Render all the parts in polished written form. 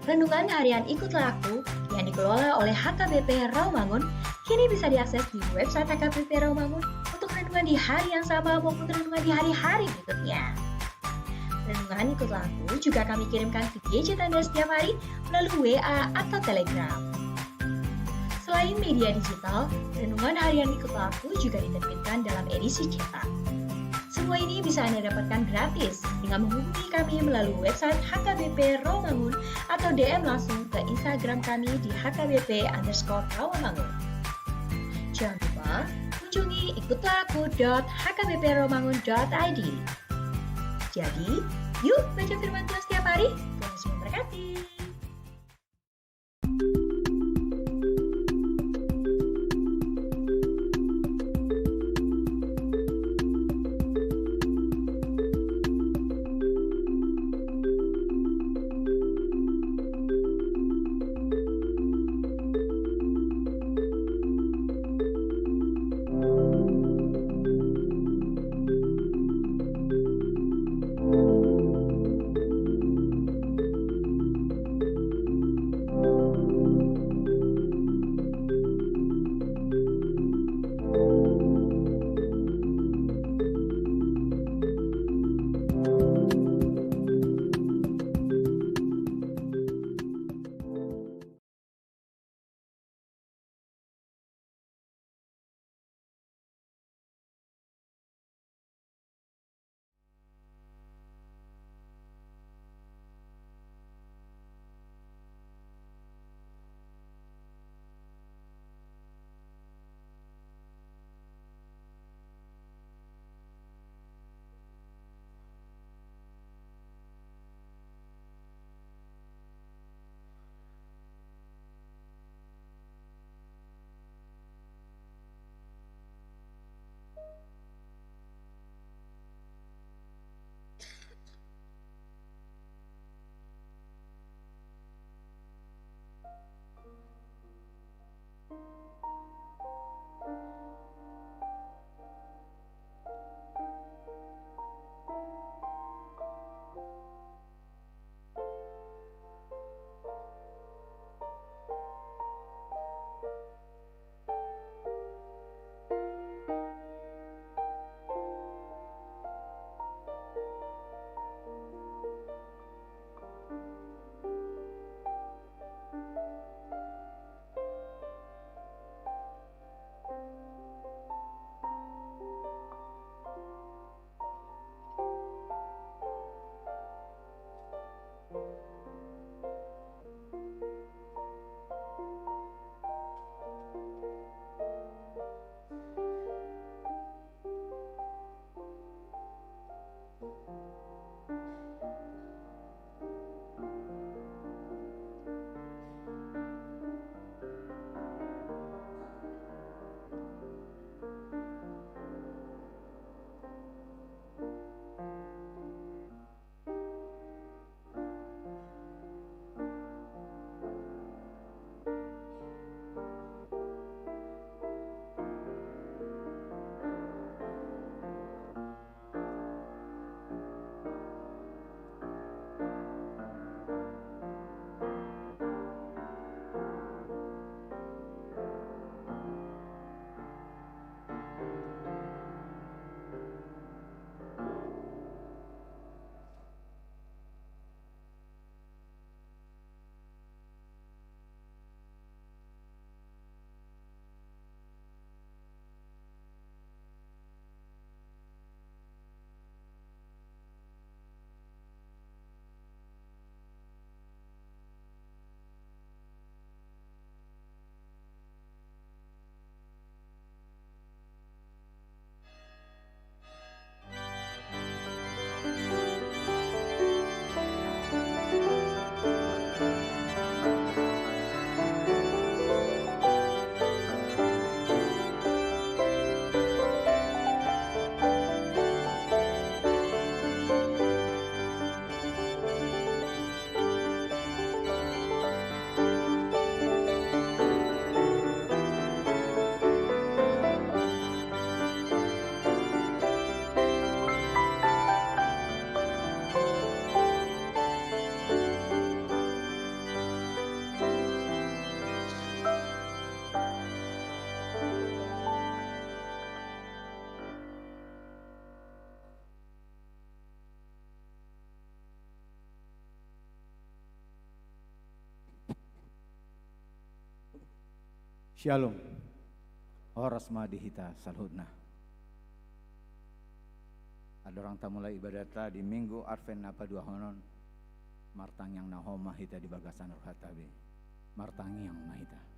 Renungan harian Ikutlah Aku yang dikelola oleh HKBP Rawamangun kini bisa diakses di website HKBP Rawamangun untuk renungan di hari yang sama maupun renungan di hari-hari berikutnya. Renungan Ikutlah Aku juga kami kirimkan ke gadget Anda setiap hari melalui WA atau Telegram. Selain media digital, renungan harian Ikutlah Aku juga diterbitkan dalam edisi cetak. Semua ini bisa Anda dapatkan gratis dengan menghubungi kami melalui website HKBP Rawamangun atau DM langsung ke Instagram kami di hkbp_rawamangun. Jangan lupa kunjungi ikutlahku.hkbprawamangun.id. Jadi, yuk baca firman Tuhan setiap hari. Tuhan Yesus memberkati. Shalom. Horas madihita salhutna. Ada orang mulai ibadat di minggu Arven apa dua honon. Martang yang nahoma hita di bagasan rohatabe. Martang yang mahita.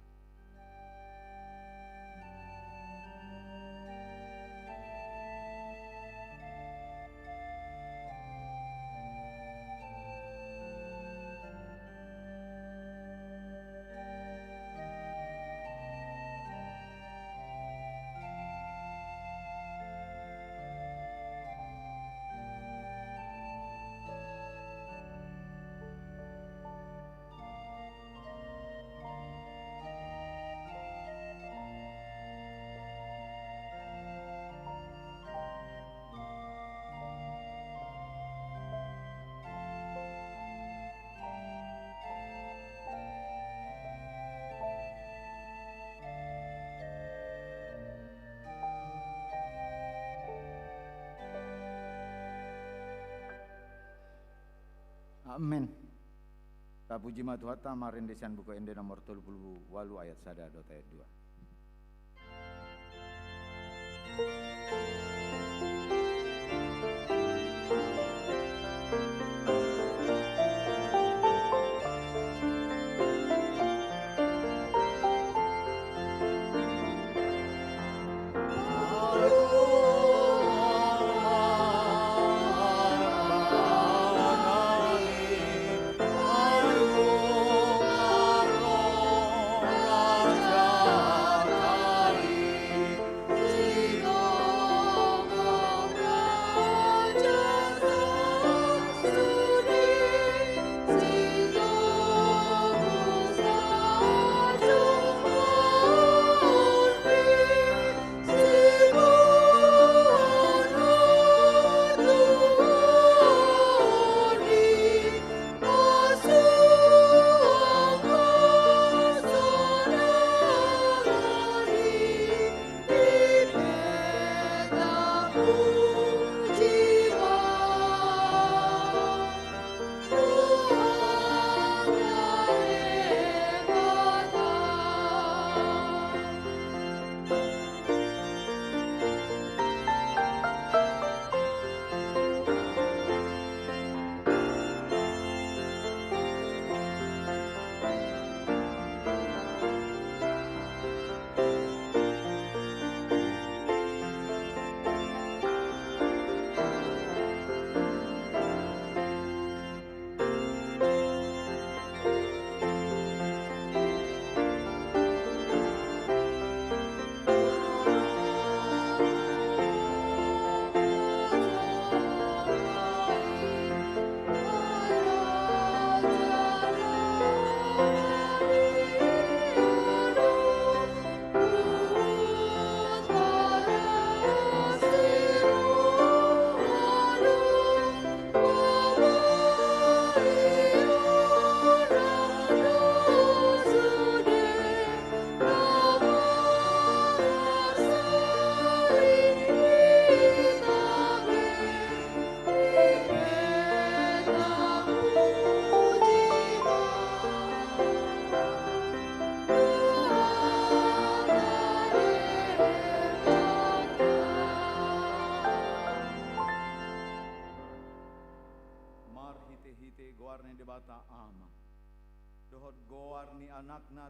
Amin. Tapuji matuhata marin desian buku ende nomor 38 ayat 1 ayat 2.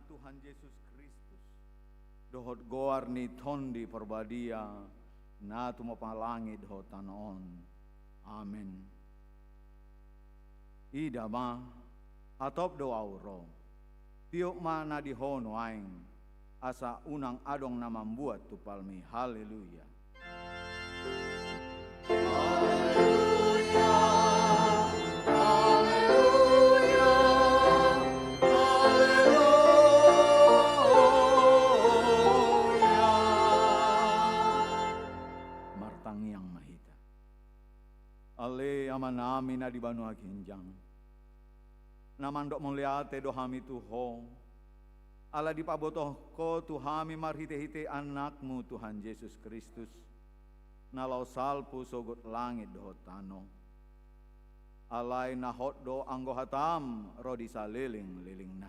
Tuhan Yesus Kristus dohot goar ni tondi perbadia na tumo palangit hotan on. Amin. Ida ma atop do auro tiok mana di hono aing asa unang adong na membuat tu palmi. Haleluya. Ale amanami na di banu akinjang namandok meliate dohami tuho ala dipabotoh ko tuhami marhite-hite anakmu Tuhan Yesus Kristus nalau salpu sogot langit dohotano alai nahot do anggo hatam rodi saliling lilingna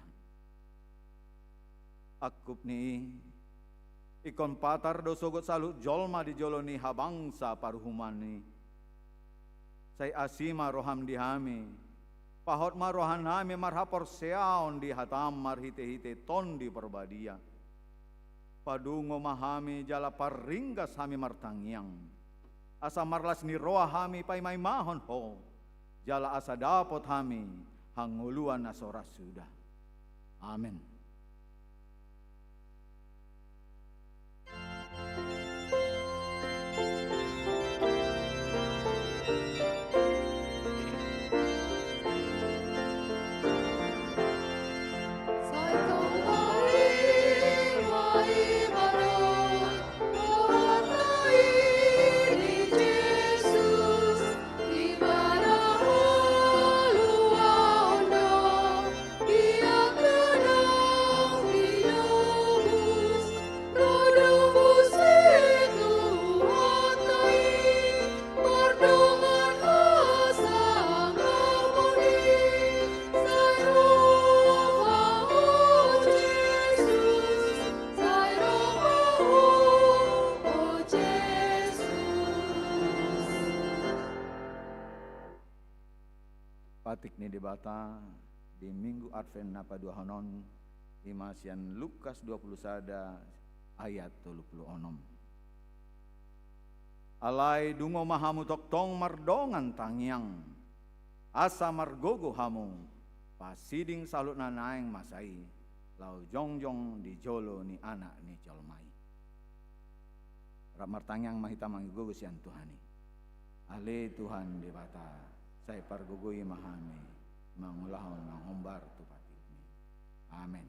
akup ni ikon patar do sogot salut jolma di joloni habangsa paruhumani. Say asima roham dihami, pahot marohan hami marhapor seaon di hatam marhite-hite ton di perbadia. Padungo mahami jala paringgas hami martangyang. Asa marlas ni roa hami pai may mahon ho. Jala asa dapot hami hanguluan na soras sudah. Amin. Patik ni dibata di Minggu Advent napa dua honon imasian Lukas 20 sada ayat 36. Alai dungo mahamu tok tong mardongan tangyang asa margogo hamu pasiding salut nanaeng masai lau jongjong di jolo ni anak ni jolmai. Ramar tangyang mahita mangigogo sian Tuhani. Ale Tuhan debata saya pargugui mahami mangulahon mangombar tu patikni. Amin.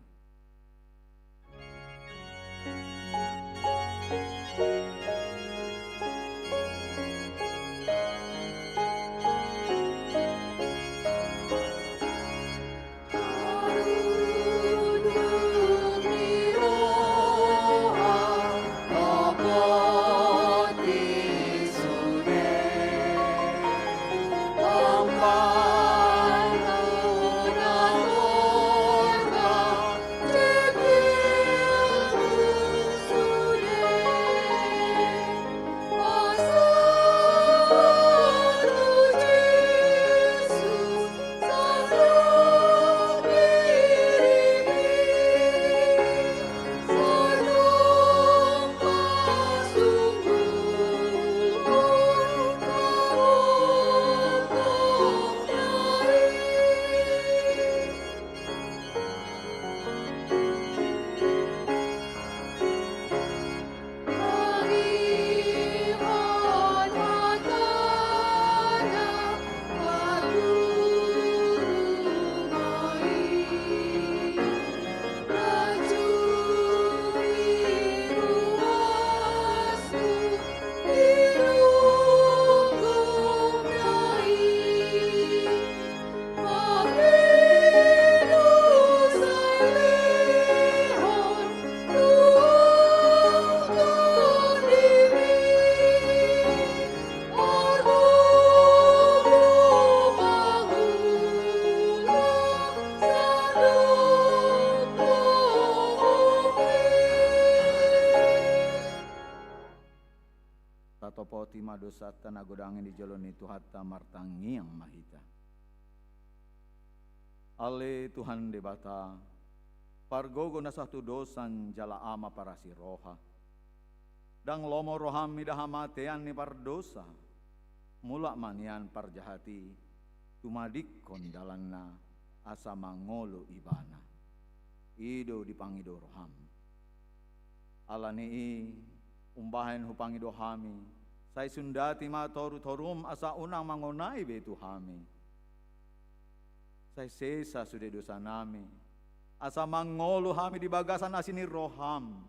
Tatopoti madosata nagodangin di jaloni Tuhata martangiang mahita. Ale Tuhan debata, pargogo na satu dosan jala ama para si roha. Dang lomo roham midahamatean ni pardosa. Mula manian parjahati, tumadik kondalanna asa mangolo ibana. Ido dipangido roham. Alani umbahen hupangido hami. Say sundati ma toru-torum asa unang mangonai betu hami. Say sesa sudah dosa nami. Asa mangolo hami di bagasan asini roham.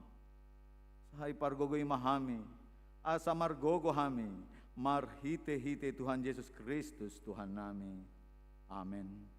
Say pargogo imahami. Asa margogo hami. Marhite-hite Tuhan Yesus Kristus Tuhan nami. Amin.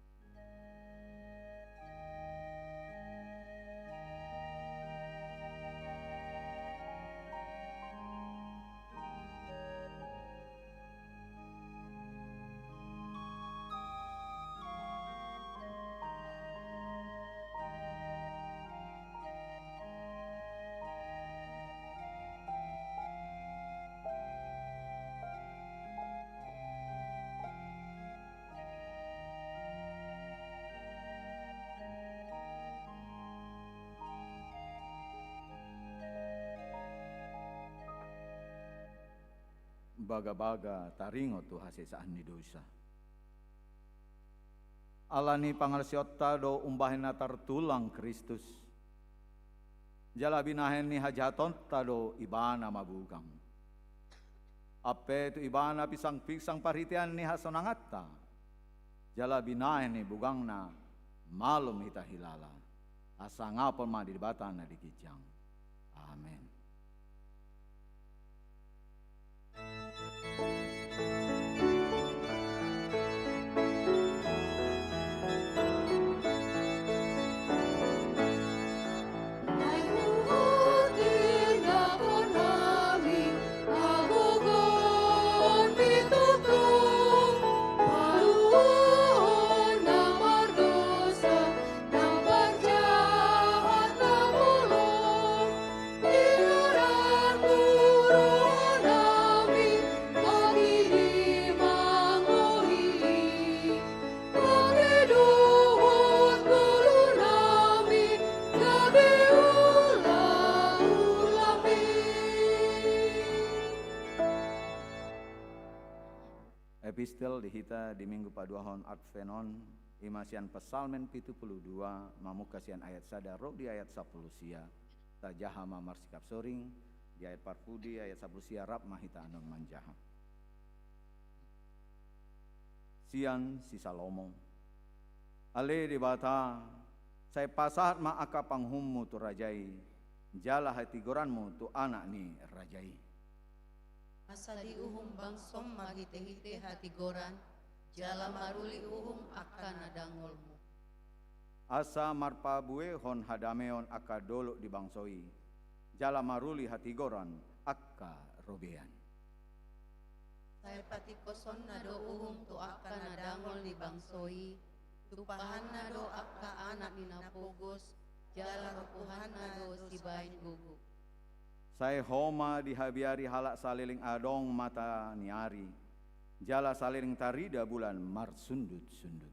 baga-baga taringo tu hasesaan ni dosa. Alani pangarsiotta do umbahena tartulang Kristus. Jala binahen ni hajaton tado ibana mabugang. Ape tu ibana pisang-pisang parhitian ni hasonangatta. Jala binahen ni bugang na malum hita hilala. Asa ngapon ma dibatan na dikijang. Amen. Epistel dihita di minggu paduahon Advenon imasian pesalmen 72 mamukasian ayat sadaro di ayat 10 sia tajaha mamar sikap soring di ayat parpudi ayat 10 sia rap mahita anon manjaha sian si Salomo ale di bata saya pasahat ma aka panghummu tu rajai jala hati goranmu tu anak ni rajai. Asa di uhum bangsom magite-hite hati goran, jala maruli uhum akan nadangolmu. Asa marpabue hon hadameon aka dolok di bangsoi, jala maruli hati goran akka robean. Saya pati koson nado uhum tu akan nadangol di bangsoi, tupahan nado akka anak ni napogos, jala ropuhan nado si bain gugu. Saya homa dihabiari halak saliling adong mata niari. Jala saliling tarida bulan mar sundut-sundut.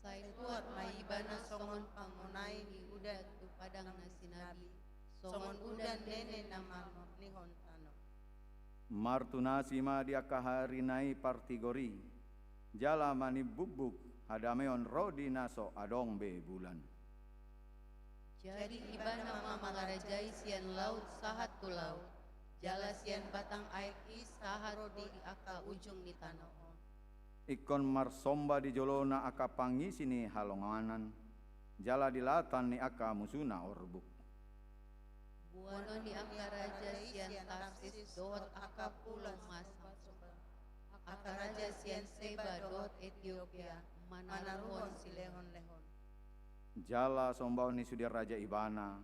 Saya kuat maibana songon pangonai ni udan tu padang na sinabi. Songon udan nene nama nihon tano. Martunasima dia kaharinai partigori. Jala mani bubuk hadameon rodi naso adong be bulan. Jadi ibana mamangarajai sian laut sahat tu laut. Jala sian batang air is saharo di aka ujung di tanah. Ikon marsomba di jolona aka pangisi ni halonganan. Jala dilatan ni aka musuna orbuk. Buano ni aka raja sian Tarsis dot aka pulau mas. Aka raja sian Seba dot Ethiopia manaruhon si lehon-lehon. Jala sombau ni sudir raja ibana,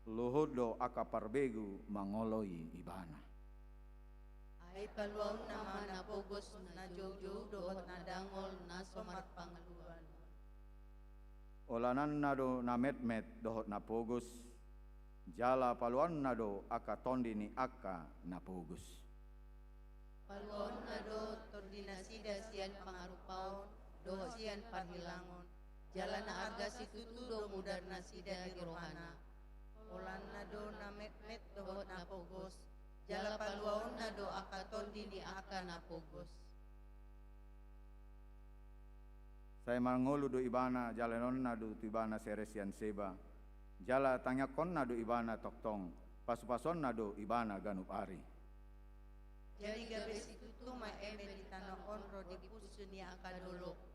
luhudo aka parbegu mangoloi ibana. Ay paluaw naman na pugos na jojo doot na dangol na somar pangaluan. Olanan nado na met-met dohot na pugos, jala paluan nado aka tondi ni aka na pugos. Paluaw na do tordinasida siyan pangarupaon, dohot siyan panghilangon. Jalan na arga si tutudo mudar na sida girohana. Olan na do na met-met dohot na pugos. Jala paluaon na do akatondi ni aka na pugos. Saya mangolu do ibana jalanon na do ibana seresian seba. Jala tanyakon na do ibana toktong. Pasu-pason na do ibana ganup ari. Jadi gabe si tutu ma eme di tanah onro di pusu ni aka dolok.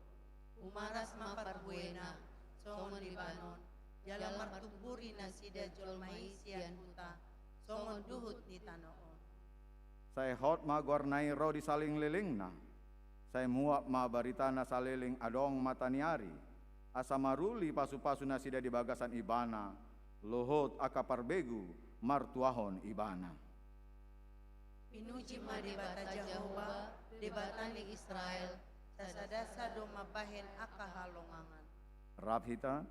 Umaras maparbuena, songon libanon, jala martuburi na sida jolmai sian huta, songon duhut ni tanoon. Saya hot ma gornai ro di saling liling na. Saya muap ma barita na saliling adong mataniari. Asa maruli pasu-pasu na sida di bagasan ibana, luhut aka parbegu martuahon ibana. Pinuji ma debata Jehovah, debata ni Israel, Sadasa do mabahen aka halongangan. Rabhita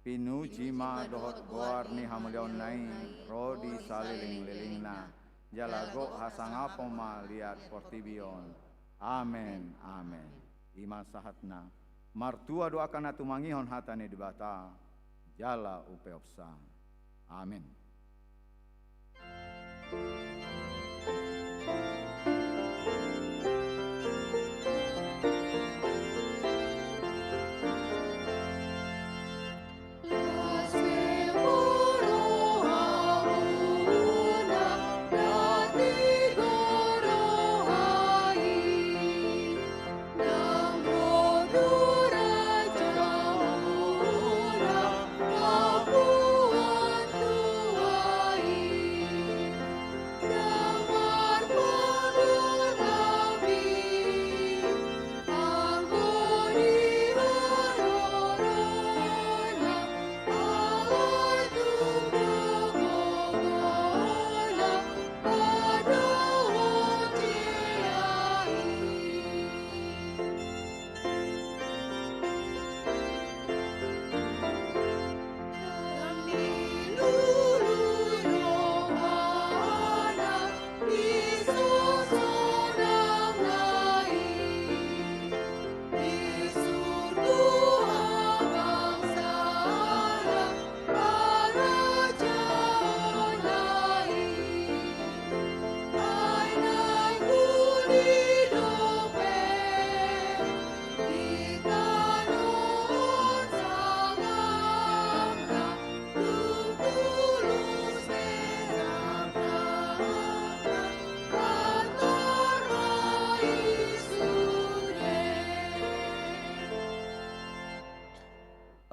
pinuji ma dohot goar ni hamulion nai rodi saliling liling na jalago hasangapo ma liat portibion. Amen, amen. Ima sahatna martua doakan atumangihon hatane dibata jala upeopsa. Amin.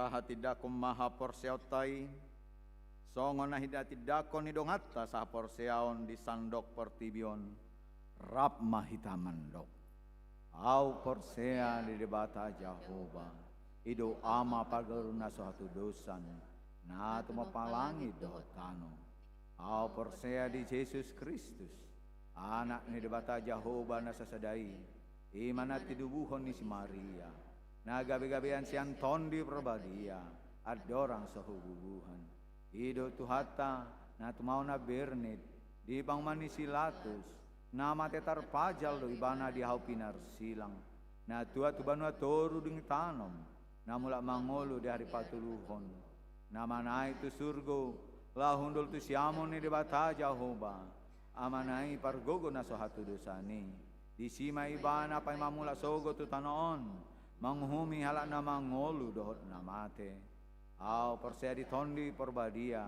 hati dakon maha porseotai, songon hidati dakon hidongata sah porseaon di sandok pertibion, rap mahitamandok. Au porsea di debata Jehovah, ido ama pagaruna suatu dosan, na tu mapalangi dohotano. Au porsea di Yesus Kristus, anak ni debata Jehovah na sasadai, imana tidubuhon ni si Maria, na gabi-gabian si Anton di perbadia, adorang sahububuhan. Ido tuhata na tu mau na bernit, di bang manisilatus, nama tetar pajal do ibana di hau pinar silang, na tua tu banua toru ding tanom, na mula mangolu di hari patuluhon, nama nai tu surgo, lah hundul tu siamon ni debata Jehovah, amanai pargogo na sohatu dosani, di sima ibana pai mamula sogo tu tanoon, manghumi halak na mangolu dohot na mate, au persea di tondi perbadia,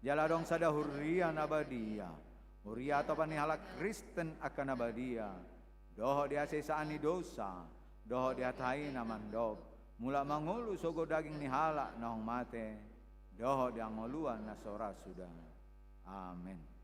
jaladong sada hurria nabadia, hurria atau halak Kristen akan abadia, doho dia sesaani dosa, doho dia tai namandok, mula mangolu sogo daging ni halak naong mate, doho dia ngoluan nasora sudah. Amin.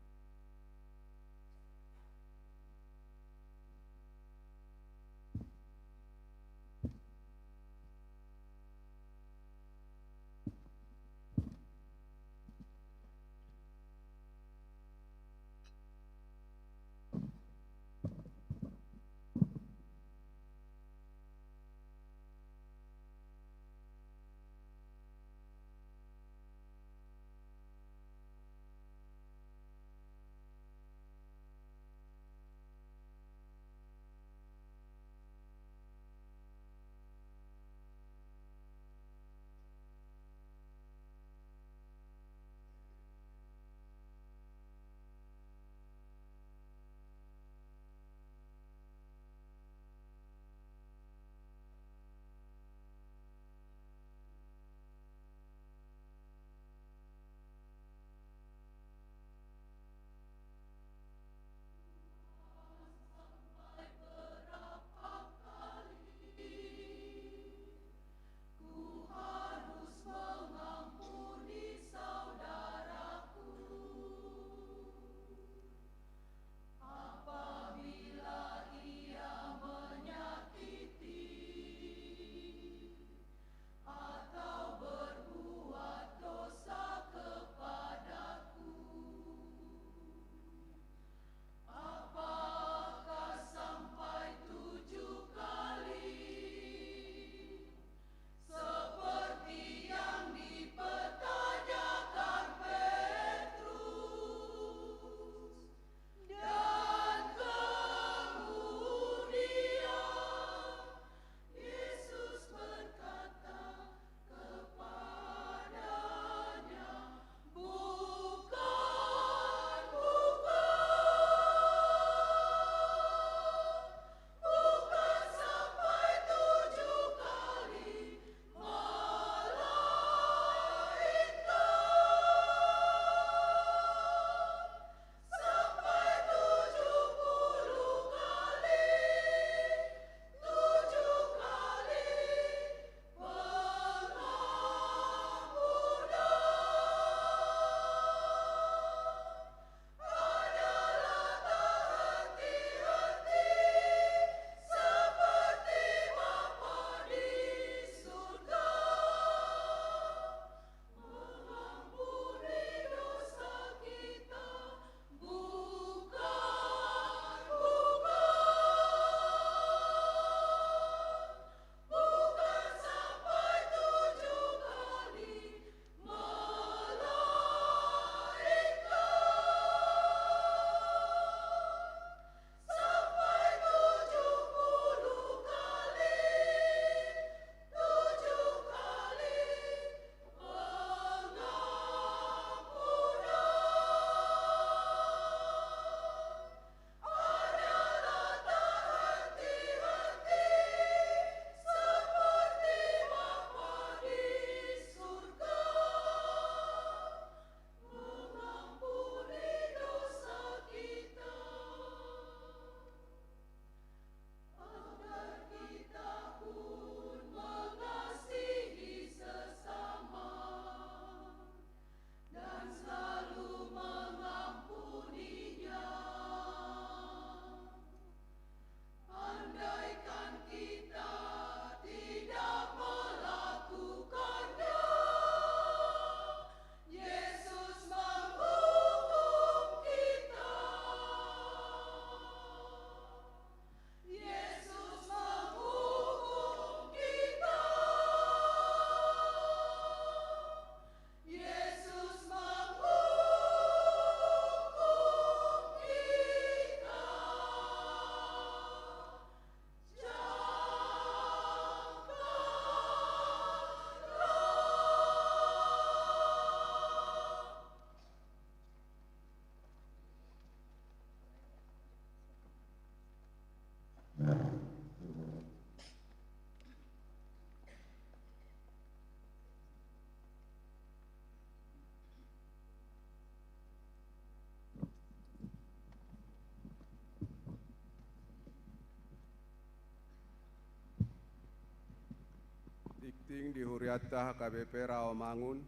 Tikting di Huriata HKBP Rawamangun,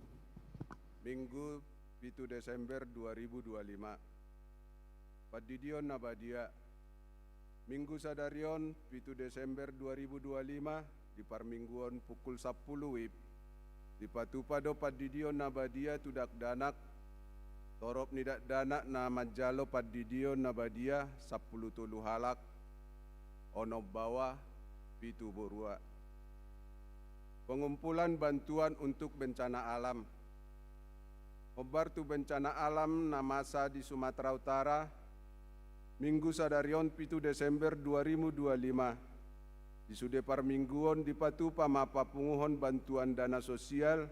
Minggu 7 Desember 2025. Padidion Nabadia, Minggu Sadarion 7 Desember 2025 di Parmingguon pukul 10 WIB di Patupado Padidion Nabadia Tudak Danak Torop Nidak Danak na Majalo Padidion Nabadia 10 Tulu Halak Ono Bawah Pitu Borua. Pengumpulan bantuan untuk bencana alam. Obartu bencana alam na masa di Sumatera Utara, Minggu Sadarion 7 Desember 2025. Di Sude Parmingguon di Patupa mapa punguhon bantuan dana sosial,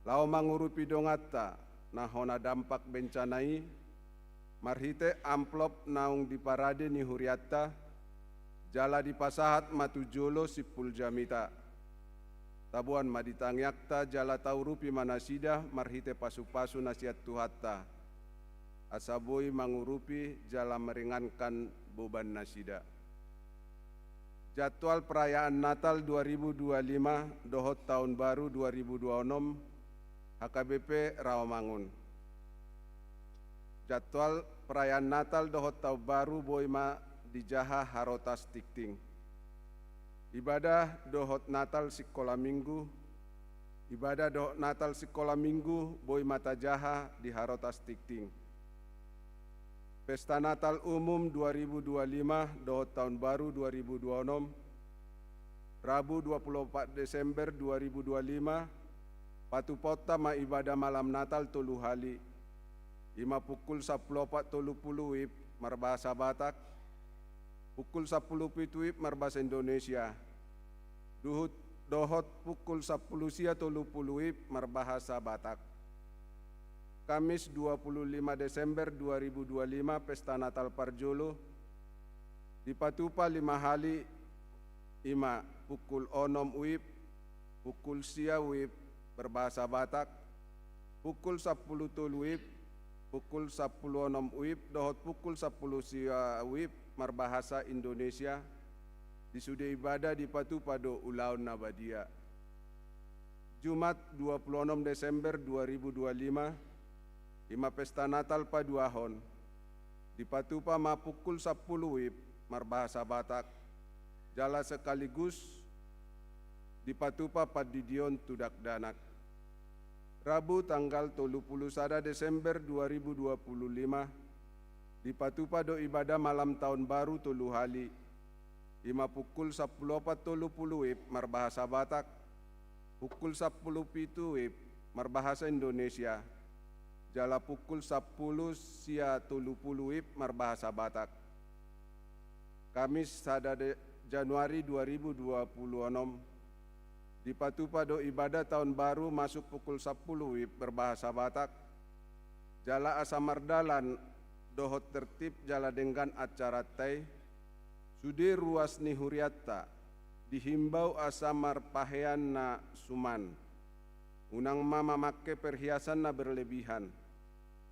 lao mangurupi dongata na hona dampak bencanai, marhite amplop naung di parade ni Huriata, jala di pasahat matujolo sipul jamita. Tabuan maditangyakta jala taurupi manasida marhite pasu-pasu nasihat tuhatta. Asaboi mangurupi jala meringankan beban nasida. Jadwal perayaan Natal 2025 dohot tahun baru 2026 HKBP Rawamangun. Jadwal perayaan Natal dohot tahun baru boima di Jaha Harotas Tikting. Ibadah dohot Natal Sekolah Minggu, ibadah dohot Natal Sekolah Minggu Boy Mata Jaha di Harotas Tikting. Pesta Natal Umum 2025 dohot Tahun Baru 2026, Rabu 24 Desember 2025, Patupota ma ibadah malam Natal Tolu Hali, ima pukul 10.30 WIB Marbahasa Batak, pukul 10 WIB Marbahasa Indonesia, dohot pukul 10 sia 30 WIB Marbahasa Batak. Kamis 25 Desember 2025 Pesta Natal Parjolo di Patupa 5 Hali ima pukul 6 WIB, pukul sia WIB berbahasa Batak, pukul 10 WIB, pukul 10 WIB, dohot pukul 10 sia WIB Marbahasa Indonesia di Sude Ibadah di Patupado Ulaun Nabadia. Jumat 26 Desember 2025 ima Pesta Natal Paduahon di Patupa ma pukul 10 WIB Marbahasa Batak jala sekaligus di Patupa Padidion Tudak Danak. Rabu tanggal 31 Desember 2025 di Patupa do ibadah malam tahun baru Tolu Hali ima pukul 10.30 WIB Marbahasa Batak, pukul 10.07 WIB Marbahasa Indonesia, jala pukul 10 sia 30 WIB Marbahasa Batak. Kamis 1 Januari 2026 di Patupa do ibadah tahun baru masuk pukul 10 WIB berbahasa Batak, jala Asamardalan dohot tertib jala dengan acara tai Sude ruas ni Huriata dihimbau asamar pahean na suman unang mama make perhiasan na berlebihan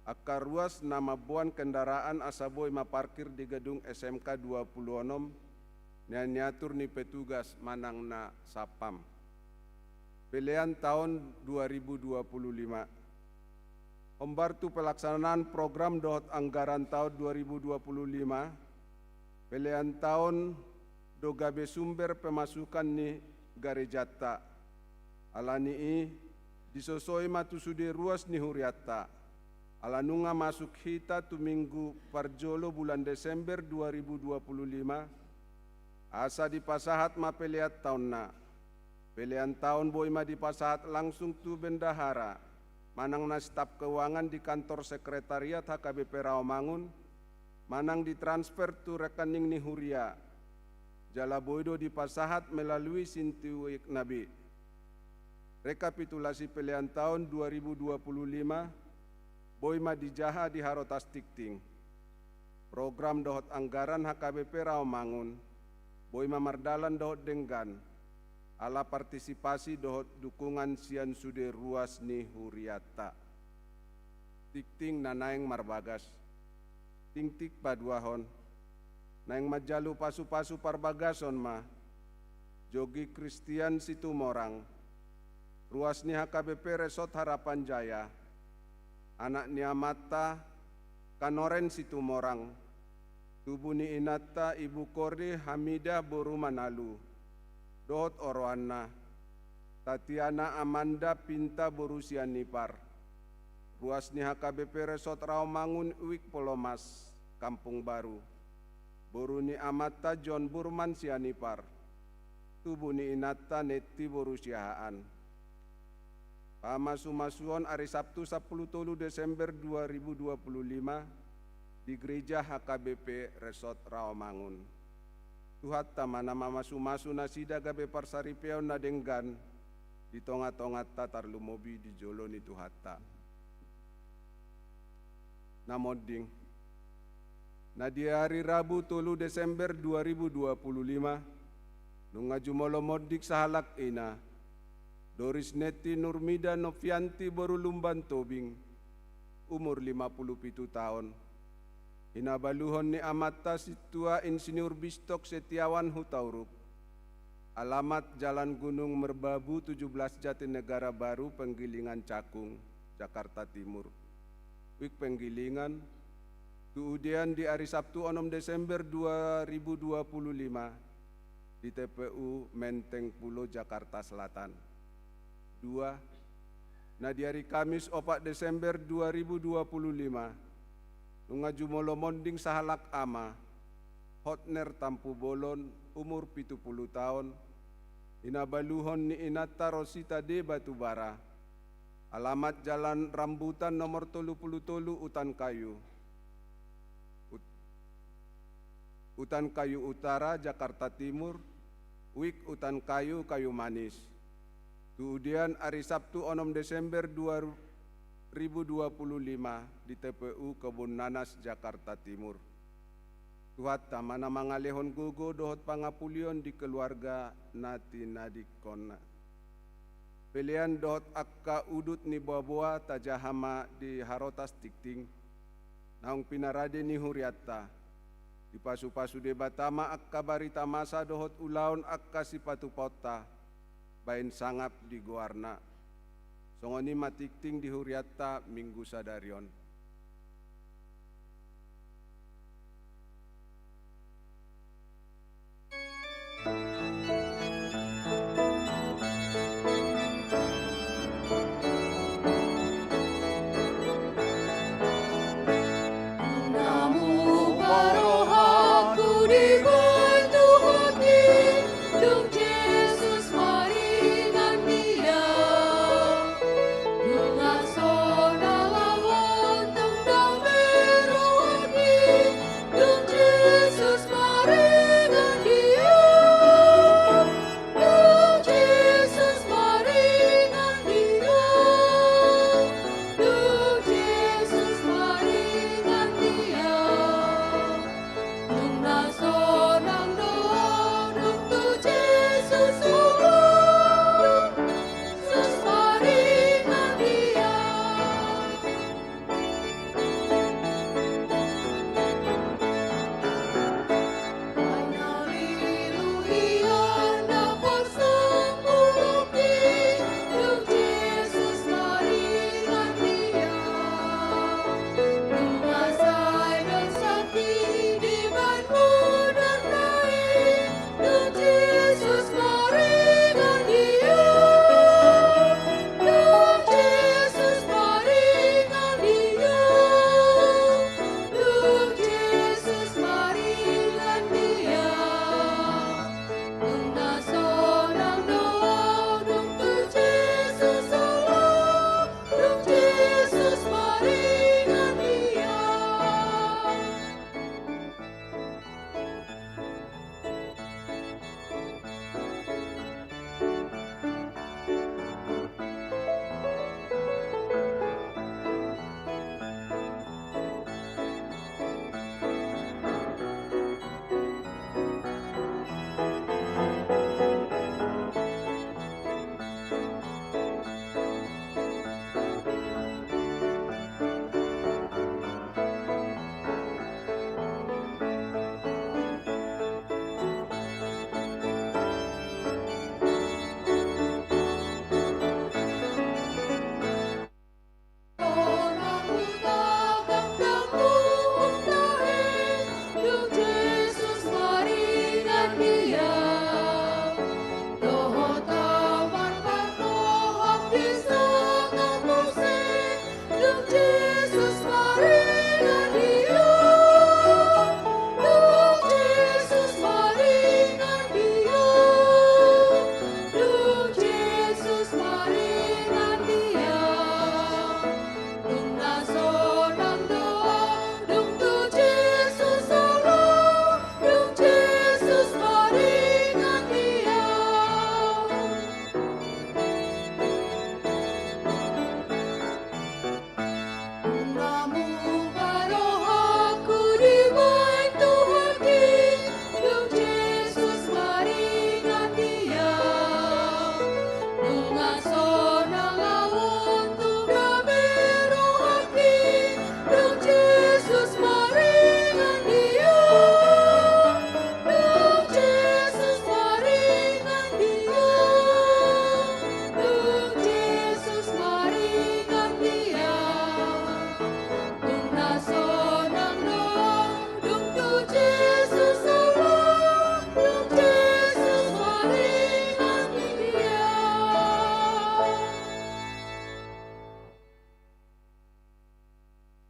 akar ruas nama buan kendaraan asaboy maparkir di gedung SMK 26 nyatur ni petugas manang na sapam. Pilihan tahun 2025. Ombartu pelaksanaan program dohot anggaran tahun 2025, pilihan tahun dogabe sumber pemasukan ni garejata. Alani i disosoi matu sude ruas ni Huriata. Alanunga masuk hita tu minggu parjolo bulan Desember 2025. Asa di pasahat ma pelihat tahun na. Pilihan tahun boy ma di pasahat langsung tu bendahara. Manang na staf keuangan di kantor sekretariat HKBP Rawamangun, manang ditransfer tu rekening ni Huria. Jala boydo di pasahat melalui Sintiwik Nabi. Rekapitulasi pilihan tahun 2025, Boyma di Jaha di Harotas Tikting. Program dohot anggaran HKBP Rawamangun, Boyma Mardalan dohot Denggan, ala partisipasi dohot dukungan sian sude ruas ni Huriata. Tikting nanaeng marbagas, tingtik paduahon, naeng majalu pasu-pasu parbagason ma, jogi Kristian situ morang, ruas ni HKBP Resort Harapan Jaya, anak ni Amata, Kanoren Situmorang, tubuh ni Inata Ibu Kordi Hamidah Boru Manalu, Dohot Oroana, Tatiana Amanda Pinta Borusia Nipar, ruas ni HKBP Resort Rawamangun Uwik Polomas, Kampung Baru, Boru ni Amata John Burman Sianipar, tubuh ni Inata Neti Borusiahaan. Pamasuon hari Sabtu 10 Desember 2025 di Gereja HKBP Resort Rawamangun. Tuhat tamana mamasu-masu nasida gabe parsaripeo nadenggan di tonga-tonga tatar lumobi di jolo ni Tuhatta. Namoding. Na di hari Rabu 3 Desember 2025 nunga jumolo modik sahalak ina Doris Neti Nurmida Novianti Borulumban Tobing umur 57 tahun. Hinabaluhon ni Amata Situa Insinyur Bistok Setiawan Hutauruk. Alamat Jalan Gunung Merbabu 17 Jatinegara Baru Penggilingan Cakung, Jakarta Timur. Wik Penggilingan kemudian di hari Sabtu 6 Desember 2025 di TPU Menteng Pulo, Jakarta Selatan. 2. Nah di hari Kamis 4 Desember 2025, nunga jumolo monding sahalak ama, Hotner Tampu Bolon, umur 70 tahun, inabaluhon ni Inata Rosita D. Batubara, alamat Jalan Rambutan nomor 33 Utan Kayu, Utan Kayu Utara, Jakarta Timur, Wik Utan Kayu, Kayu Manis. Kemudian hari Sabtu 6 Desember 2025 di TPU Kebun Nanas, Jakarta Timur. Tuhat tamana mangalehon gogo dohot pangapulion di keluarga nati nadikona. Pilihan dohot akka udut ni boa-boa tajahama di harotas tikting. Naung pinarade ni huriatta. Di pasu-pasu debatama akka barita masa dohot ulaun akka sipatu pota bain sangap di goarna. Songoni matikting di huriatta minggu sadarion.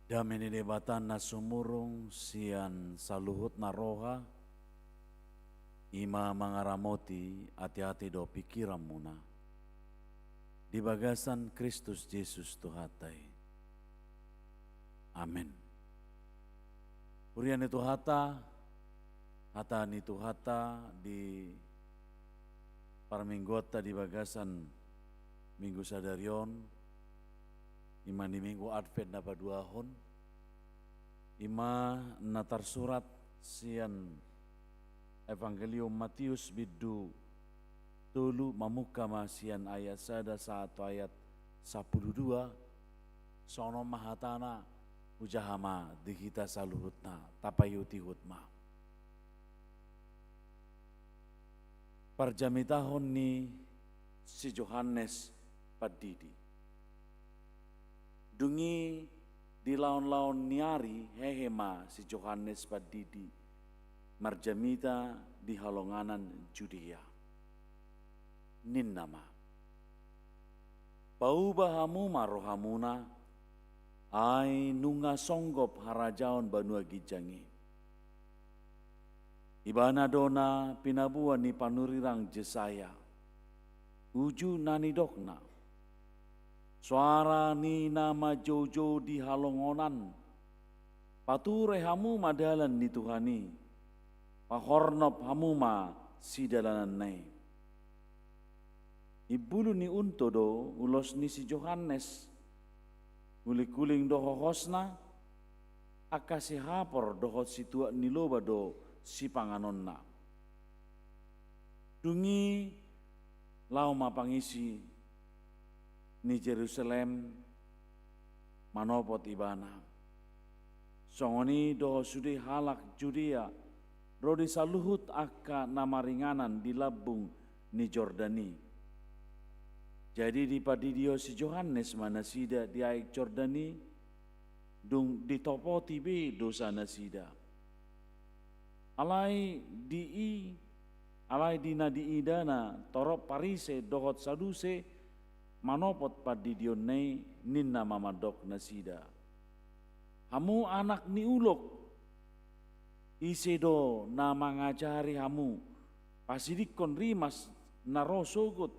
Dameni debatan na sumurung sian saluhut naroha, ima mangaramoti hati-hati do pikiran muna. Di bagasan Kristus Yesus Tuhatai. Amin. Urian itu hata ni Tuhata di parminggota di bagasan Minggu Sadarion, ima di Minggu Advent na paduahon, ima natar surat sian Evangelium Matius bidu tulu mamuka masian ayat 1 ayat 12 sono mahatana ujahama dihita saluhutna tapayuti hutma. Parjamitahon ni si Yohanes Padidi. Dungi di laon-laon niari hehema si Yohanes Padidi marjamita di halonganan Judea. Ninnama. Paubahamu marohamuna ai nunga songgop harajaon banua gijangi. Ibana dona pinabuan ni panurirang Jesaya. Uju nani dokna. Suara ni nama jojo di halongonan. Pature hamu madalan ni Tuhani. Pahornop hamu ma si dalanan nai. Ibulu ni unto do ulos ni si Yohanes. Uli-kuling doho hosna. Akasi hapor doho situa ni loba do si panganonna. Dungi lau mapangisi ni Jerusalem manopot ibana. Songoni doho sudi halak Judea rodi saluhut aka nama ringanan di labung ni Jordani. Jadi di padidio si Yohanes manasida di aik Jordani dung ditopoti be dosa nasida. Alai dina diidana torop parise dohot saduse manopot padidion nei ninna mamadok nasida. Hamu anak ni ulok isedo na mangajari hamu pasidikon rimas narosogot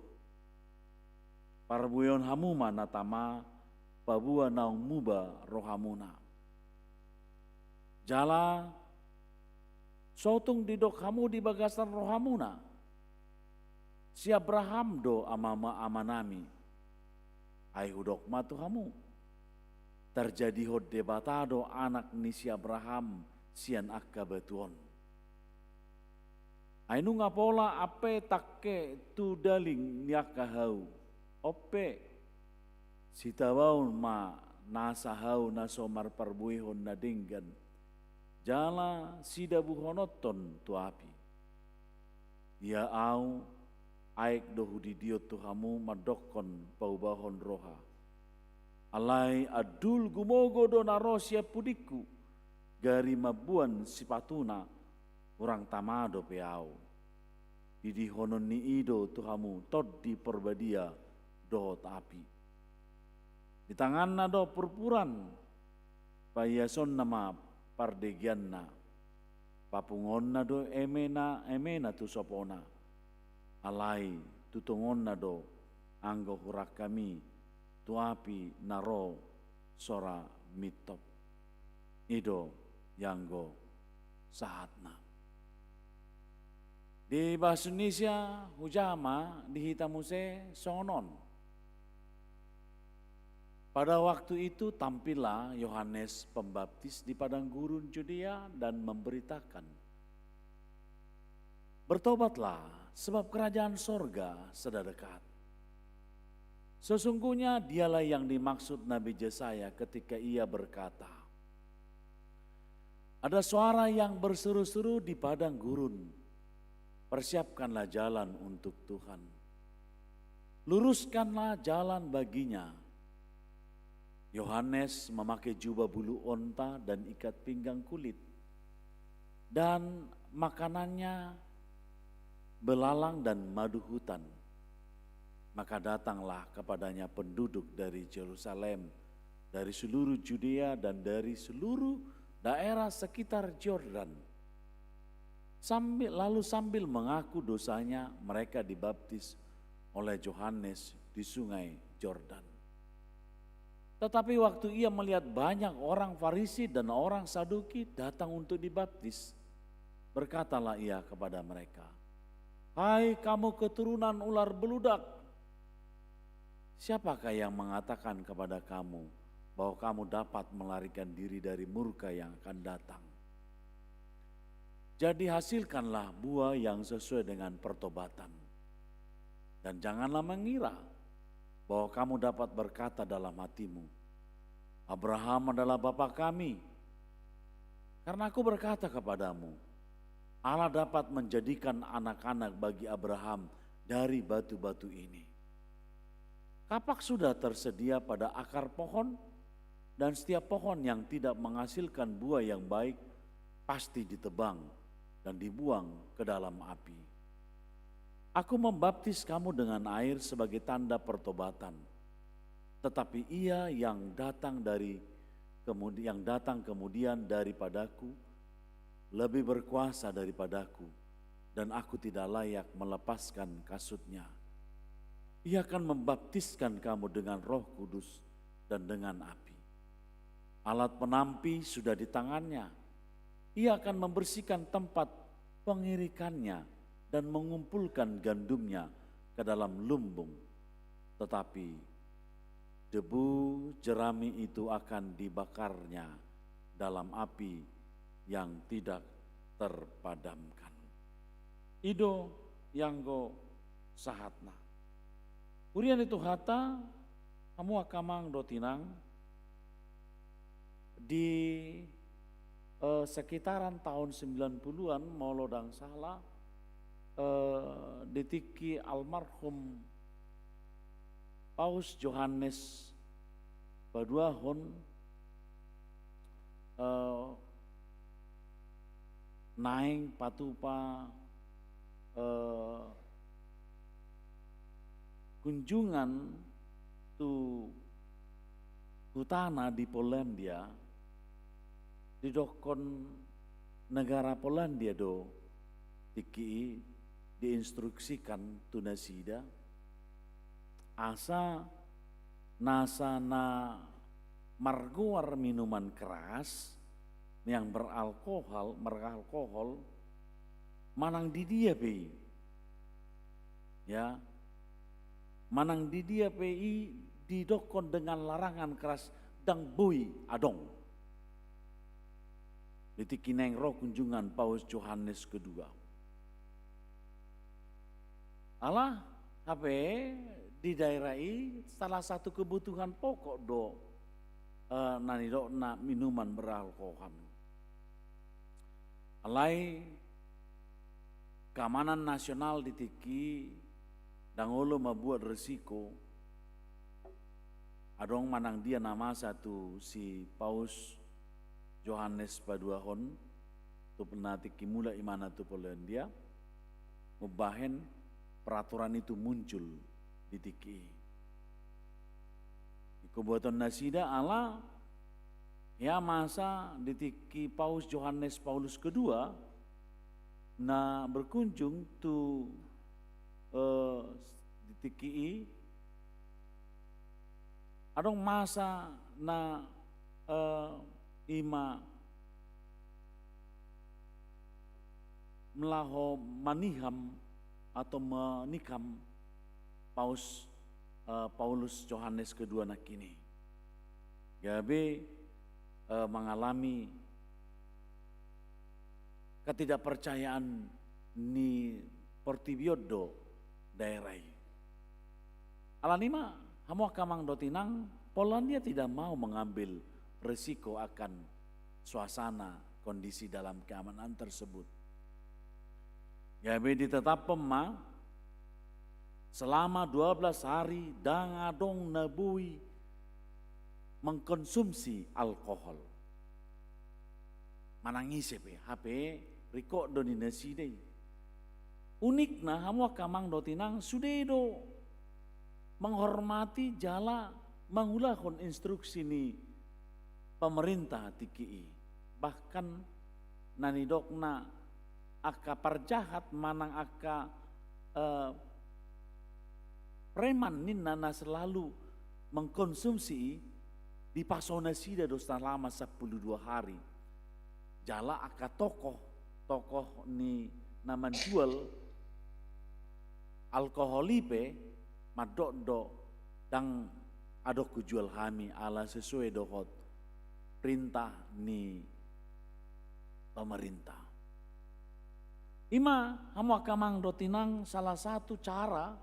parbuyon hamu manatama pabua naung muba rohamuna. Jala sotung didok hamu di bagasan rohamuna. Si Abraham do amama amanami. Ai hudok matu hamu. Terjadi hod debatado anak ni si Abraham sian akka betuon. Ai nu ngapola ape takke tu daling niaka hau. Ope si tawaun ma nasa hau nasomar parbuihon nadinggan. Jala sida buhonoton tu api. Ya au aik dohu di diot tuhamu madokon paubahon roha. Alai adul gumogo do narosia pudiku. Gari mabuan sipatuna orang tamado peau. Didi honon ni ido tuhamu tod di perbadia dohot api. Di tanganna do purpuran. Payason nama pardegianna papungonna do emena tu sopona alai tutungonna do anggo hurak kami tu api naro sora mitop ido yanggo sahatna. Di bahasa Indonesia hujama dihitamuse sonon. Pada waktu itu tampillah Yohanes Pembaptis di padang gurun Judea dan memberitakan, bertobatlah sebab kerajaan sorga sudah dekat. Sesungguhnya dialah yang dimaksud Nabi Jesaya ketika ia berkata, ada suara yang berseru-seru di padang gurun, persiapkanlah jalan untuk Tuhan, luruskanlah jalan baginya. Yohanes memakai jubah bulu onta dan ikat pinggang kulit. Dan makanannya belalang dan madu hutan. Maka datanglah kepadanya penduduk dari Yerusalem dari seluruh Judea dan dari seluruh daerah sekitar Yordan. Sambil mengaku dosanya, mereka dibaptis oleh Yohanes di sungai Yordan. Tetapi waktu ia melihat banyak orang Farisi dan orang Saduki datang untuk dibaptis, berkatalah ia kepada mereka, "Hai kamu keturunan ular beludak, siapakah yang mengatakan kepada kamu bahwa kamu dapat melarikan diri dari murka yang akan datang? Jadi hasilkanlah buah yang sesuai dengan pertobatan. Dan janganlah mengira bahwa kamu dapat berkata dalam hatimu, Abraham adalah bapa kami. Karena aku berkata kepadamu, Allah dapat menjadikan anak-anak bagi Abraham dari batu-batu ini. Kapak sudah tersedia pada akar pohon, dan setiap pohon yang tidak menghasilkan buah yang baik pasti ditebang dan dibuang ke dalam api. Aku membaptis kamu dengan air sebagai tanda pertobatan, tetapi ia yang datang kemudian daripadaku lebih berkuasa daripadaku, dan aku tidak layak melepaskan kasutnya. Ia akan membaptiskan kamu dengan Roh Kudus dan dengan api. Alat penampi sudah di tangannya. Ia akan membersihkan tempat pengirikannya dan mengumpulkan gandumnya ke dalam lumbung. Tetapi debu jerami itu akan dibakarnya dalam api yang tidak terpadamkan. Ido yanggo sahatna. Urian itu hata, kamu akamang dotinang di sekitaran tahun 90-an maulodang salah ditiki almarhum Paus Yohanes Paduahon naing patupa kunjungan tu hutana di Polandia, di dokon negara Polandia do tiki diinstruksikan tunasida asa nasana marguar minuman keras yang beralkohol manang di dia pi ya manang di dia pi didokon dengan larangan keras dang bui adong ditikineng roh kunjungan Paus Yohanes kedua. Allah HP di daerah ini salah satu kebutuhan pokok do minuman beralkohol. Alai keamanan nasional ditiki dangolo membuat resiko adong manang dia nama satu si Paus Yohanes Paduahon tu pernah tiki mula imana tu Polandia mubahen peraturan itu muncul di tiki. Kebuatan nasida Allah ya masa di tiki Paus Yohanes Paulus kedua na berkunjung tu di tiki adong masa na ima melaho maniham atau menikam Paus Paulus Yohanes kedua nak ini. Gabe mengalami ketidakpercayaan ni portibiodo daerah. Alanima hamu akamang dotinang Polandia tidak mau mengambil resiko akan suasana kondisi dalam keamanan tersebut. Gabe ditetap pema selama 12 hari dangadong nabui mengkonsumsi alkohol. Manangis HP riko doninasi deh. Unik na hamu akamang dotinang sudedo menghormati jala mangulahon instruksi ni pemerintah tiki. Bahkan nanidokna aka parjahat manang aka preman nina selalu mengkonsumsi di pasona sida dosa lama 12 hari. Jala aka tokoh ni naman jual alkoholipe madok dan adok kujual kami ala sesuai dohot perintah ni pemerintah. Ima hamu akamang dotinang salah satu cara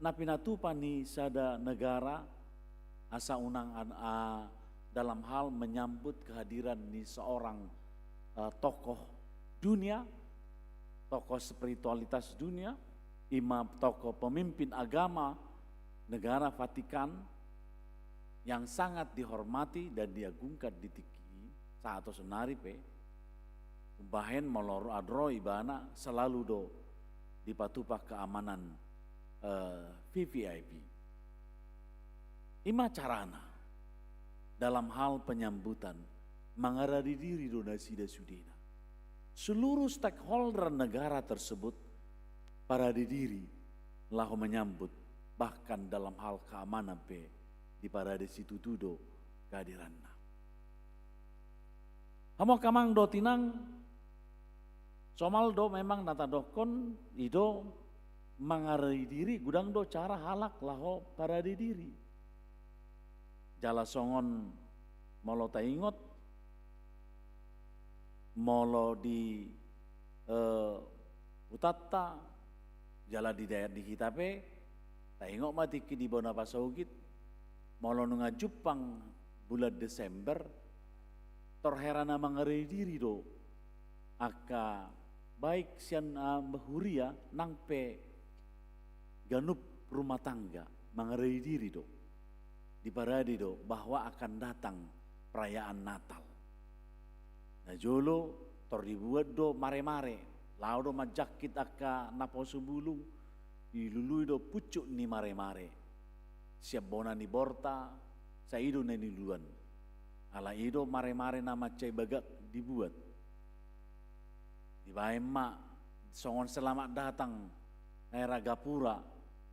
na pinatupan ni sada negara asa unang dalam hal menyambut kehadiran ni seorang tokoh dunia, tokoh spiritualitas dunia, imam tokoh pemimpin agama negara Vatikan yang sangat dihormati dan diagungkan di tiki saat senari pe bahen molor adro ibana selalu do dipatupak keamanan VVIP. Ima carana dalam hal penyambutan mengaradi diri donasi dan sudina. Seluruh stakeholder negara tersebut para diri lahu menyambut bahkan dalam hal keamanan pe di pada di situ tudo kehadiranna. Hamo kamang do tinang somal do memang nata dokon ido mengarai diri gudang do cara halak laho para di diri. Jala songon molo taingot molo di utatta jala di daerah di hitape taingot mati ki di bona pasaugit molo nunga Jepang bulan Desember torherana mengarai diri do aka baik sian behuria nangpe ganup rumah tangga mengarai diri do di paradi do bahwa akan datang perayaan Natal. Nah jolo tor dibuat do mare-mare lau do majakit aka naposo bulung ilului do pucuk ni mare-mare siap bona ni borta saido neni luan ala ido mare-mare nama cai bagak dibuat di baema songon selamat datang era gapura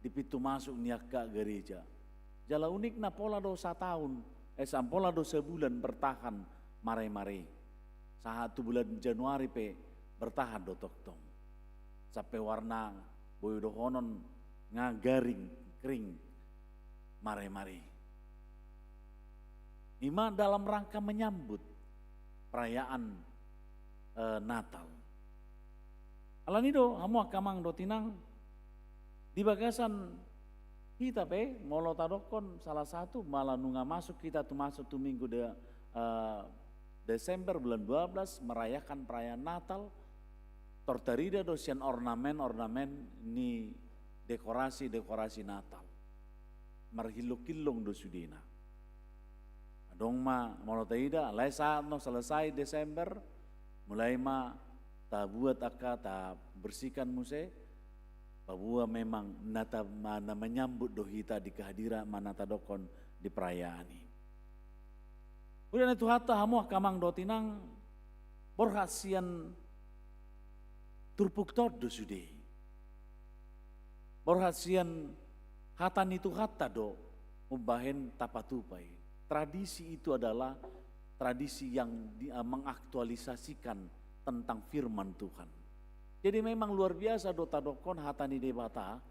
di pintu masuk niaka gereja jala unik na pola do tahun sampola do sebulan bertahan mare-mare satu bulan Januari pe bertahan do toktong sampai warna boyo do honon ngagaring kering mare-mare. Ima dalam rangka menyambut perayaan Natal. Alanido hamu akamang do tinang di bagasan kita pe molo tadokon salah satu malah nunga masuk kita tu masuk tu minggu Desember bulan 12 merayakan perayaan Natal tortarida dosian ornamen ni dekorasi Natal marhiluk-kilung do sudina adong ma molo taida lai saat no selesai Desember mulai ma ta buat aka ta bersihkan muse bahwa memang nata mana menyambut dohita di kehadiran manata dokon di perayaan ini. Udah itu hata hamu kamang dotinang borhasian turpuk tod do sude. Borhasian hatan itu hata do membahen tapatupai. Tradisi itu adalah tradisi yang mengaktualisasikan tentang firman Tuhan. Jadi memang luar biasa dota dokon hatani debata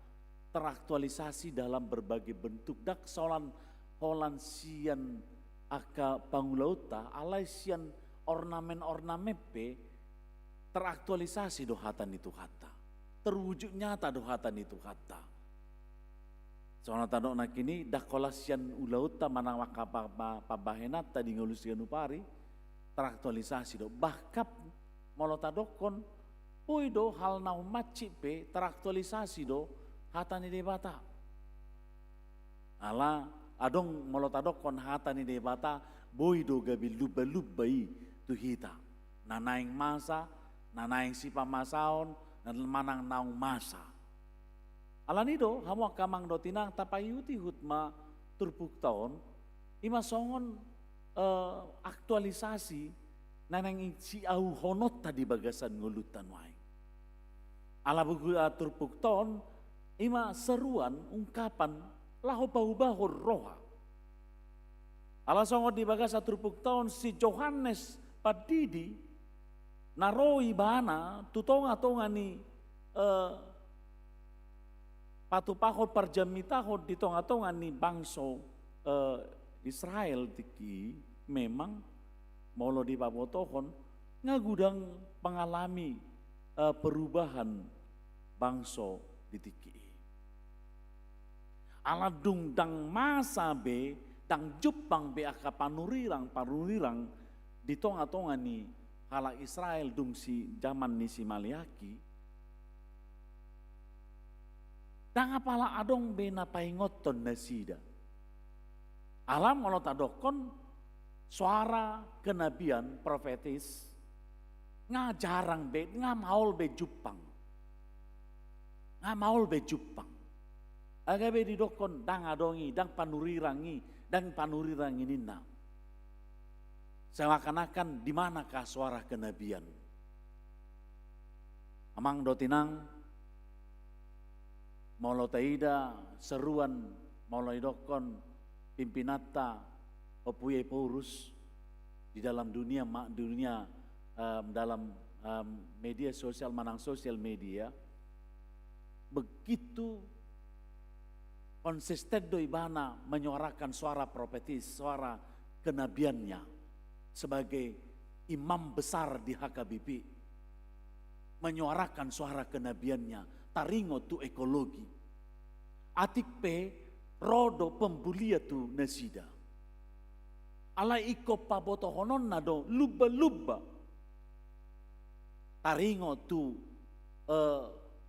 teraktualisasi dalam berbagai bentuk dak solan holan sian aka pangulauta alai sian ornamen pe teraktualisasi do hatan itu kata terwujud nyata do hatan itu kata soalnya tadok nak ini dak kolasian ulauta manang maka pabahenat tadi ngolusian upari teraktualisasi do bahkan molota dokon pui do hal nau macip pe teraktualisasi do hatani debata. Ala adong molotadok kon hatani debata boi do gabil luba-lubai tu hita. Nanaing masa, nanaing sipa masaon, dan manang naung masa. Ala nido hamu kamang do tinang tapayuti hutma turpuk tahun, ima songon aktualisasi nanang si au honot tadi bagasan ngulutan wae. Ala buku turpuk tahun, ima seruan ungkapan lahu bau-bau roha. Ala songon di bagasa turpuk tahun si Johannes Padidi naroi bana tutonga-tonga ni patupahot parjamitahot di tonga-tonga ni bangso Israel tiki memang molo di pabotohon ngagudang pengalami perubahan bangso di tiki. Aladung dang masa be dang Jepang be aka panurirang di tonga-tonga ni halak Israel dung si zaman ni si Maliaki. Dang apala adong be na paingoton na sida. Alam kalau tadokon suara kenabian profetis jarang be maul be Jepang. Maul be Jepang. Aga be didokon dang adongi dang panurirangi nina. Seakan-akan di manakah suara kenabian? Amang dotinang molo taida seruan molo idokon pimpinata opuye purus di dalam dunia dalam media sosial manang sosial media begitu konsisten doi bana menyuarakan suara profetis, suara kenabiannya sebagai imam besar di HKBP menyuarakan suara kenabiannya taringo tu ekologi atik pe rodo pembulia tu nasida ala iko paboto honon nado lubba taringo tu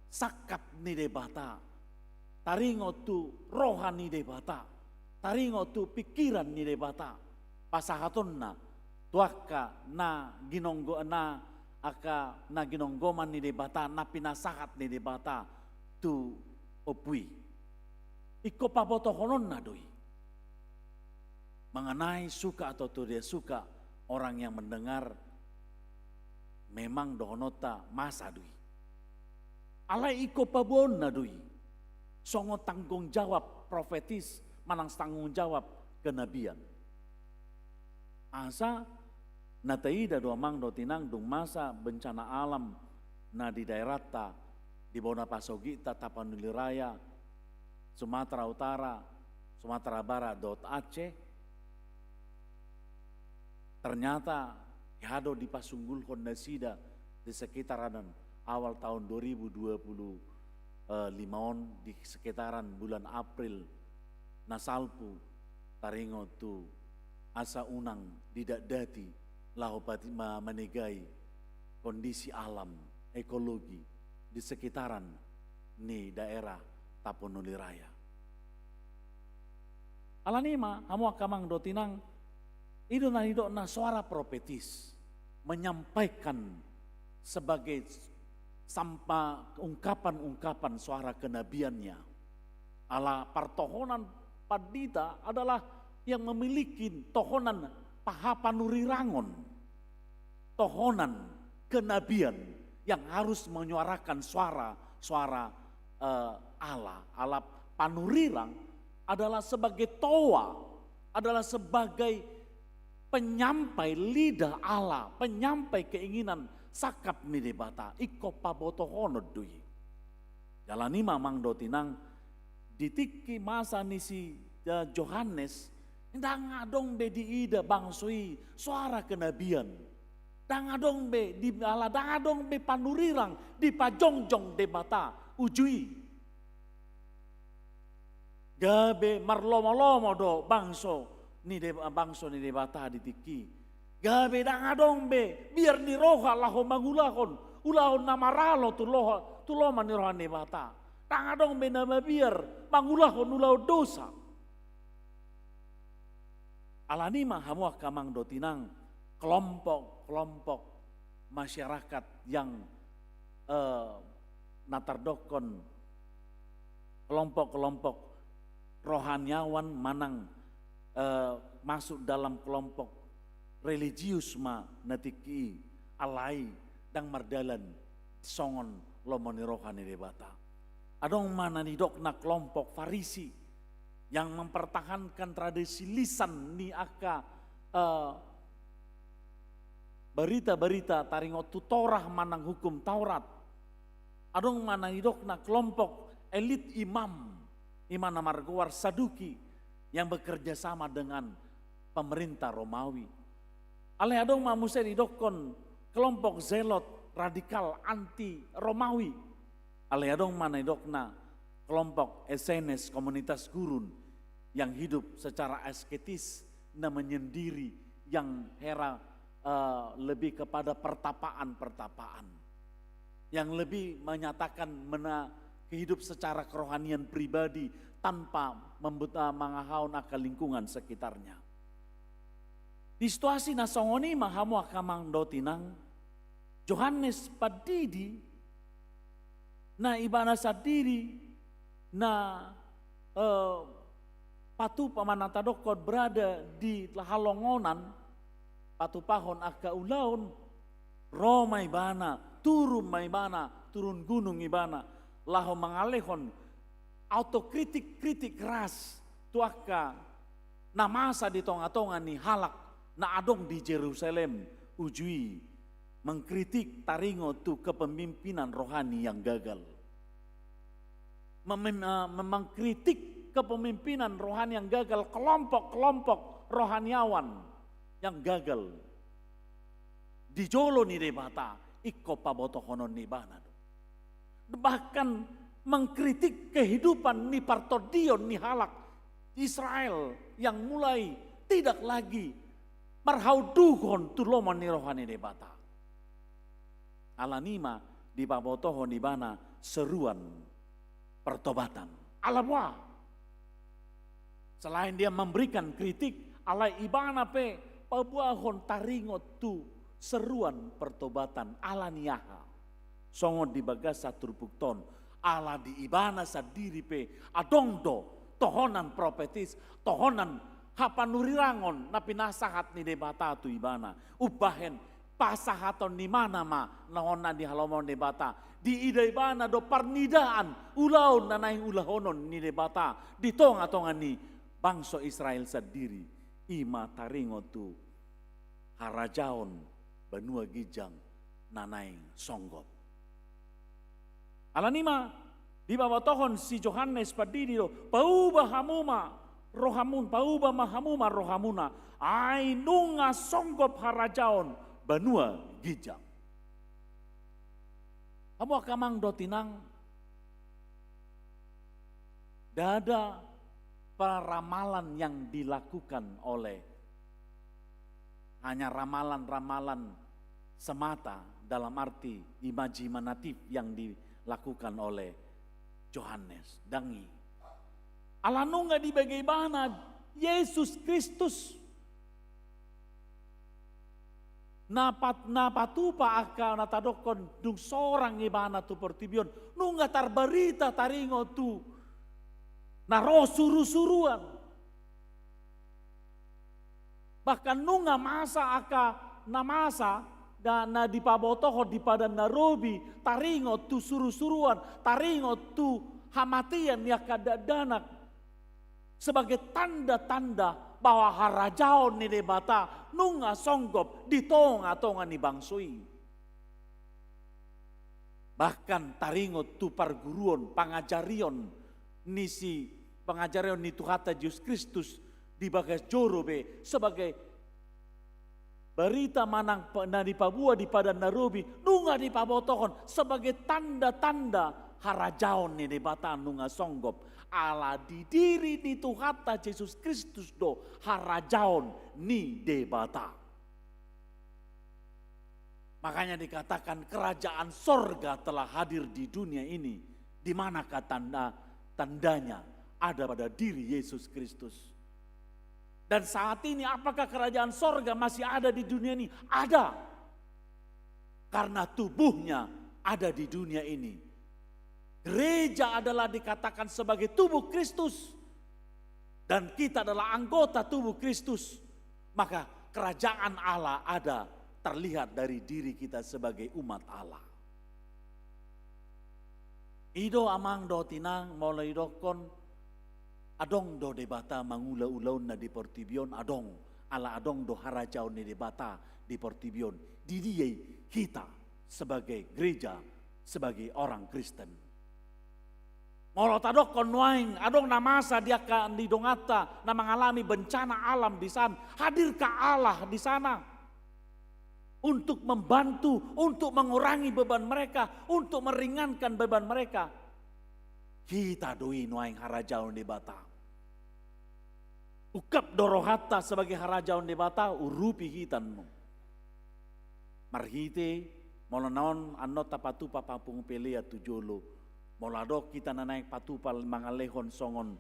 sakap ni debata taringo tu rohani debata taringo tu pikiran ni debata pasahaton na tuaka na ginonggoman ni debata na pinasahat ni debata tu opui iko paboto honon na doi mengenai suka atau tidak suka orang yang mendengar memang dohonota masa doi alai iko pabon na doi songo tanggung jawab profetis manang tanggung jawab kenabian asa nataida do mang do tinang dung masa bencana alam na di daerah ta di Bona Pasogita Tapanuli Raya Sumatera Utara Sumatera Barat dot Aceh ternyata hado di Pasunggul Honda Sida di sekitaran awal tahun 2025 di sekitaran bulan April nasalpu taringo tu asa unang tidak dati lahopati menegai kondisi alam ekologi di sekitaran ni daerah Tapanuli Raya. Alanima hamu akamang dotinang itu na suara profetis menyampaikan sebagai sampah ungkapan-ungkapan suara kenabiannya. Ala partohonan padita adalah yang memiliki tohonan pahapanurirangon, tohonan kenabian yang harus menyuarakan suara ala panurirang adalah sebagai toa, adalah sebagai penyampai lidah Allah, penyampai keinginan sakap ni debata iko paboto honod dui. Jalani mamang dotinang ditiki masa nisi Johannes ndang adong be di ida bangsui suara kenabian. Dang adong be di ala dang adong be panurirang di pajongjong debata ujui. Gabe marlomo-lomo do bangso ni debata ditiki. Gabe dang adong be biar ni roha laho mangulahon ulahon namaralo tulo manirohan debata. Dang adong be nama biar mangulahon ulau dosa. Alanima hamuah kamang dotinang kelompok masyarakat yang natardokon kelompok rohaniawan manang masuk dalam kelompok religius ma natiki alai dang mardalan songon lomoni rohani debata. Adong mana nidok na kelompok Farisi yang mempertahankan tradisi lisan ni aka berita-berita taringo tutorah manang hukum Taurat. Adong mana nidok na kelompok elit imam margowar Saduki yang bekerja sama dengan pemerintah Romawi. Ale adong mamusen idokon kelompok zelot radikal anti Romawi. Ale adong mana idokna kelompok SNS komunitas gurun yang hidup secara asketis na menyendiri yang lebih kepada pertapaan. Yang lebih menyatakan hidup secara kerohanian pribadi tanpa mengahaun akan lingkungan sekitarnya. Di situasi nasongoni mahamu akamang dotinang Yohanes Padidi na ibana sadiri na patu pamanata dokod berada di halongonan patu pahon aka ulaun Roma ibana turun maibana turun gunung ibana laho mengalehon autokritik keras tuaka na masa di tonga-tonga ni halak na adong di Jerusalem ujui mengkritik taringo tu kepemimpinan rohani yang gagal. Mengkritik kepemimpinan rohani yang gagal, kelompok-kelompok rohaniawan yang gagal. Di jolo ni debata ikko pabotohonon ni bana. Bahkan mengkritik kehidupan ni partodion ni halak Israel yang mulai tidak lagi marhauduhon tu lomon ni rohani debata. Alanima di pabotohon ni bana seruan pertobatan. Alamwa. Selain dia memberikan kritik, alai ibana pe pabuahon taringot tu seruan pertobatan alaniaha. Songon di bagasa turbukton ala di ibana sadiri pe adongdo tohonan profetis, tohonan hapanurirangon na pinasahat ni debata tu ibana. Ubahen pasahaton ni mana ma nahonan di halomon debata. Di ida ibana do parnidaan ulaon na naing ulahonon ni debata. Di tonga-tonga ni bangsa Israel sadiri. Ima taringo tu harajaon benua gijang na naing songgop. Alanima di bawah tohon si Yohanes Padidi do pauba hamuma rohamun pauba mahamuma rohamuna ai nunga songgop harajaon benua gijang. Kamu akamang dotinang dada peramalan yang dilakukan oleh hanya ramalan-ramalan semata dalam arti imajinatif yang dilakukan oleh Yohanes dangi. Alanunga di bagaimana Yesus Kristus na patupa aka natadokon dung sorang ibana tu pertibion nunga tarbarita taringo tu na roh suru-suruan bahkan nunga masa aka na masa dan na dipabotoho di padan Narobi taringo tu suru-suruan taringo tu hamatian ya kadadanak sebagai tanda-tanda bahwa harajaon ni debata nunga songgop di tonga-tonga ni bangsui. Bahkan taringo tu parguruan pangajarion ni si pangajarion ni Tuhata Yesus Kristus di bagas jorobe sebagai berita manang na di Papua di padan Narobi nunga di pabotohon sebagai tanda-tanda harajaon ni debata nunga songgop. Ala di diri ni Tuhata Yesus Kristus do harajaon ni debata. Makanya dikatakan kerajaan sorga telah hadir di dunia ini. Di manakah tandanya ada pada diri Yesus Kristus. Dan saat ini apakah kerajaan sorga masih ada di dunia ini? Ada. Karena tubuhnya ada di dunia ini. Gereja adalah dikatakan sebagai tubuh Kristus dan kita adalah anggota tubuh Kristus, maka kerajaan Allah ada terlihat dari diri kita sebagai umat Allah. Ido amang do tinang mulai dokon adong do debata mangula-ulaun na di Portibion adong ala adong do harajau ni debata di Portibion. Didiyai kita sebagai gereja, sebagai orang Kristen. Molo tadok konwaing adong namasa dia ka di dongata na mengalami bencana alam di sana. Hadirkah Allah di sana untuk membantu, untuk mengurangi beban mereka, untuk meringankan beban mereka? Kita doi nuaing harajau di bata. Ukap dorohata sebagai harajau di bata urupi hitanmu. Marhite molonaon anno tapatu papapung pelea tujolo. Molado kita nanaik patupal mangalehon songon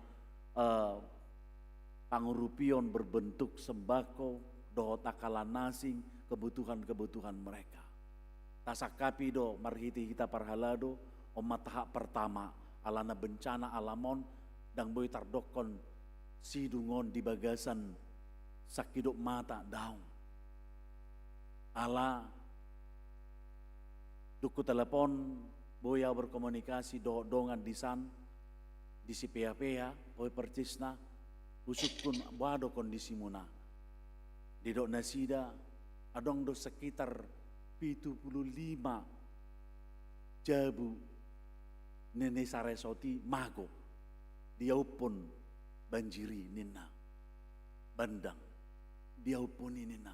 pangurupion berbentuk sembako, dohot akalan nasing, kebutuhan-kebutuhan mereka. Tasakapi do marhiti kita parhalado omat tahap pertama alana bencana alamon dang boy tardokon sidungon di bagasan sakidok mata daun. Ala duku telepon boya berkomunikasi dongan di san di si pea-pea boy percisna usuk pun wado kondisi muna di dok nasida adong do sekitar 75 jabu nene saresoti mago dia pun banjiri nina bandang dia pun nina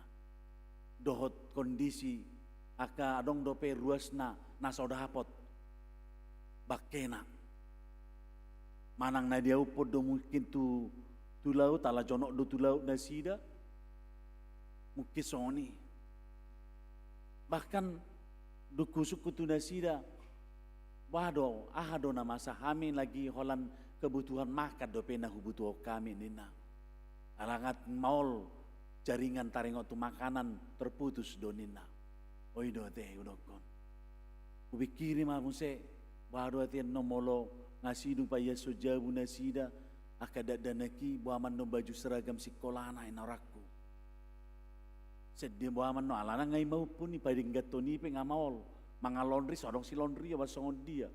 dohot kondisi aka adong dope ruasna nasodapot bakena manang na dia upod do mungkin tu laut ala jonok do tu laut nasida mungkin soni bahkan duku suku tu nasida wado ahado na masa hamin lagi holan kebutuhan makan do pena hubutuh kami nina alangat maul jaringan taringot tu makanan terputus do nina oi do teh udokon ubikiri mah muse wado atien nomolo ngasidu pa Yesus jabu nasida akadat danaki buaman no baju seragam sekolahna inarakku sedih buaman no alana ngai mau pun ni pading gatoni pe ngamol manga laundry sodong si laundry ya basongon dia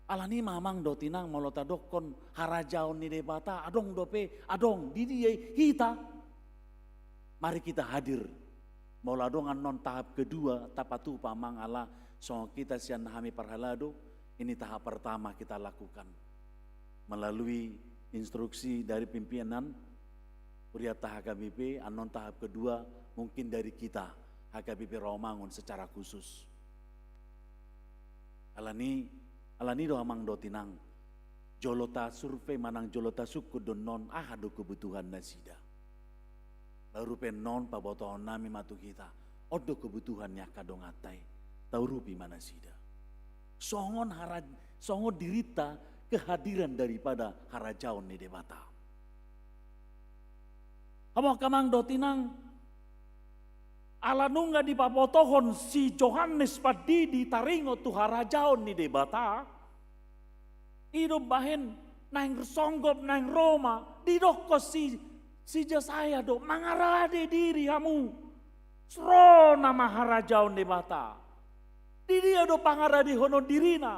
alani mamang do tinang molota dokon harajaon ni debata adong dope adong didi hita mari kita hadir mauladongan non tahap kedua tapatu pamang ala so kita sian hami parhalado ini tahap pertama kita lakukan melalui instruksi dari pimpinan Puriata HKBP, anon tahap kedua mungkin dari kita HKBP Rawamangun secara khusus. Alani do amang do tinang jolota survei manang jolota suku don non ahado kebutuhan nasida. Baru pen non pabotohon nami matu kita odo kebutuhannya kadong atai tau rupi mana sida. Songon dirita kehadiran daripada harajaon ni debata. Kamu kamang do tinang ala nungga di papotohon si Johannes Padidi taringo tu harajaon ni debata. Ido bahen nang songgop nang Roma didoko si jasaya do mangarade diri hamu. Sro nama harajaon debata. Di dia do pangarade hono dirina.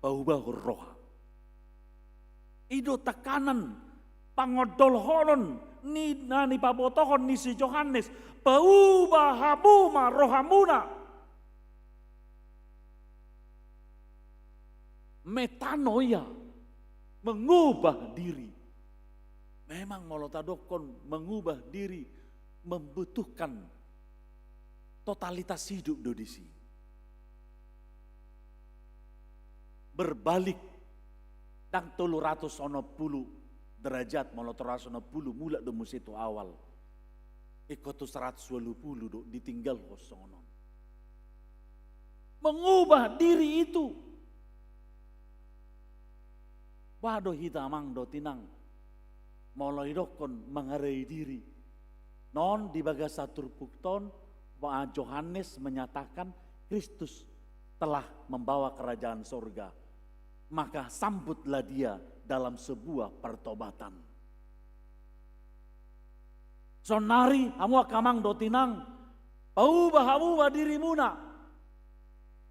Bau-bau roh. Ido tekanan pangodol honon ni nani pabotohon ni si Johannes bau bahabuma rohamuna metanoia mengubah diri. Memang molotadokon mengubah diri membutuhkan totalitas hidup do di sini. Berbalik dan 360 derajat molotorasono pulu mulak do musitu awal. Ikotu 120 do ditinggal kosonon. Mengubah diri itu. Wado hitamang do tinang. Moloidokon mengarai diri. Non di bagasa turpukton Yohanes menyatakan Kristus telah membawa kerajaan sorga maka sambutlah dia dalam sebuah pertobatan. Sonari hamu akamang dotinang, paubah dirimuna.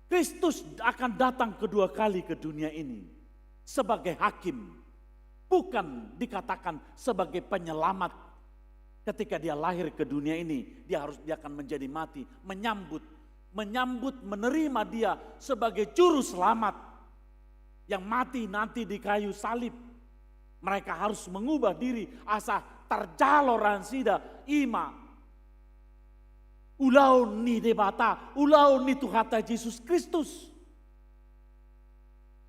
Kristus akan datang kedua kali ke dunia ini sebagai hakim, bukan dikatakan sebagai penyelamat. Ketika dia lahir ke dunia ini, dia akan menjadi mati, menyambut, menerima dia sebagai juru selamat yang mati nanti di kayu salib. Mereka harus mengubah diri asa terjalo ransida ima. Ulaun ni debata, ulaun ni Tuhata Yesus Kristus.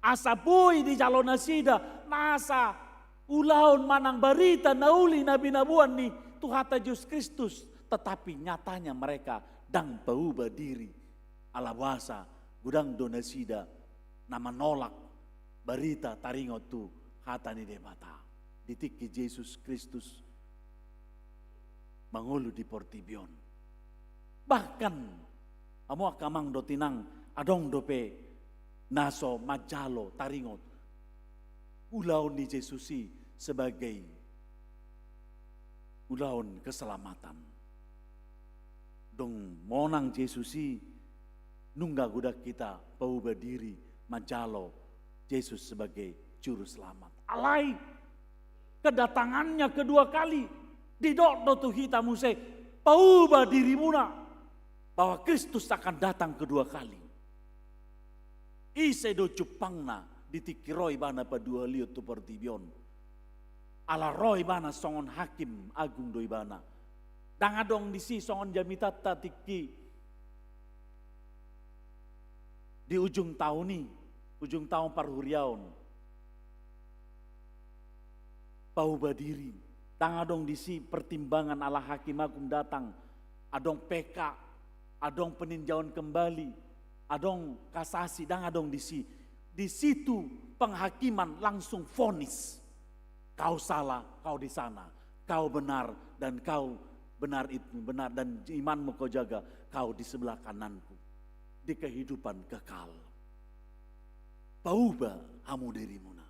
Asa boy di jalon nasida, nasa ulaun manang barita nauli nabi nabuan ni Tuhata Yesus Kristus. Tetapi nyatanya mereka dang berubah diri. Alawasa gudang donasida nama nolak barita taringot tu hata ni debata. Ditiki Yesus Kristus mangulu di Portibion. Bahkan amo akamang dotinang adong dope naso majalo taringot ulaun ni Yesusi sebagai ulaun keselamatan. Dong monang Yesusi nungga gudak kita paubah diri majalo Yesus sebagai juru selamat. Alai kedatangannya kedua kali didok dotu kita muse paubah dirimuna. Bahwa Kristus akan datang kedua kali. Ise do cupangna ditikiroi bana padua liut tu Portibion. Ala roi bana songon hakim agung doi bana. Dangadong disi songon jamitata tiki. Di ujung tahun ni, ujung tahun parhuriaon. Paubah diri. Dangadong disi pertimbangan ala hakim agung datang. Adong PK. Adong peninjauan kembali, adong kasasi, dan adong disi. Di situ penghakiman langsung vonis. Kau salah, kau di sana. Kau benar dan kau benar itu benar dan imanmu kau jaga. Kau di sebelah kananku di kehidupan kekal. Pauba hamu dirimuna.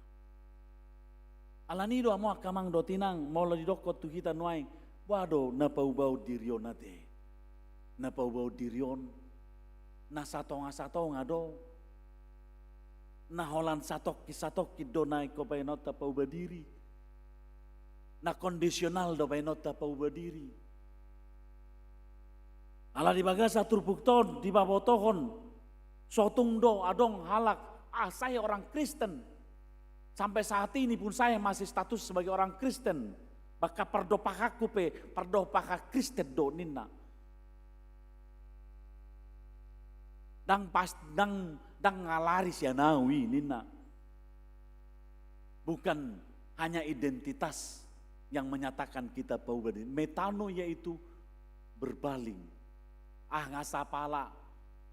Alanido amo akamang dotinang molo didokot tu kita nuai. Wado na paubau dirionate. Na paubau dirion, na satong ado, na holan satok ki donai ko painot ta paubah diri, na kondisional do painot ta paubah diri. Ala di bagasa turbukton di babotohon, sotung do adong halak, saya orang Kristen. Sampai saat ini pun saya masih status sebagai orang Kristen. Baka pardopakaku pardopaka Kristen do ninna. Dang ngalaris ya nawi nina. Bukan hanya identitas yang menyatakan kita paubah diri. Metano yaitu berbaling. Ngasapala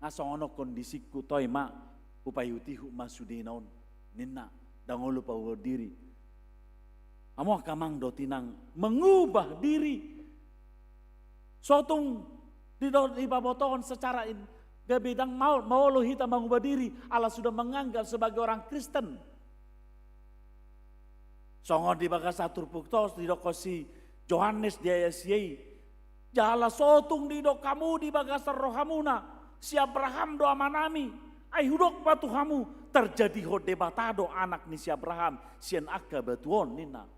ngasongono kondisiku toy ma upayutihu masudinaon nina dangolo paubah diri. Amo kamang dotinang mengubah diri. Sotong di babotohon secara gabidang mau lo hita mengubah diri. Allah sudah menganggap sebagai orang Kristen. Songon di bagasa turpuktos di dokosi Johannes di ayasiyai. Jala sotung di dok kamu di bagasa rohamuna. Si Abraham do amanami. Ay hudok batu hamu. Terjadi ho debatado anak ni si Abraham. Sian akka batuon nina.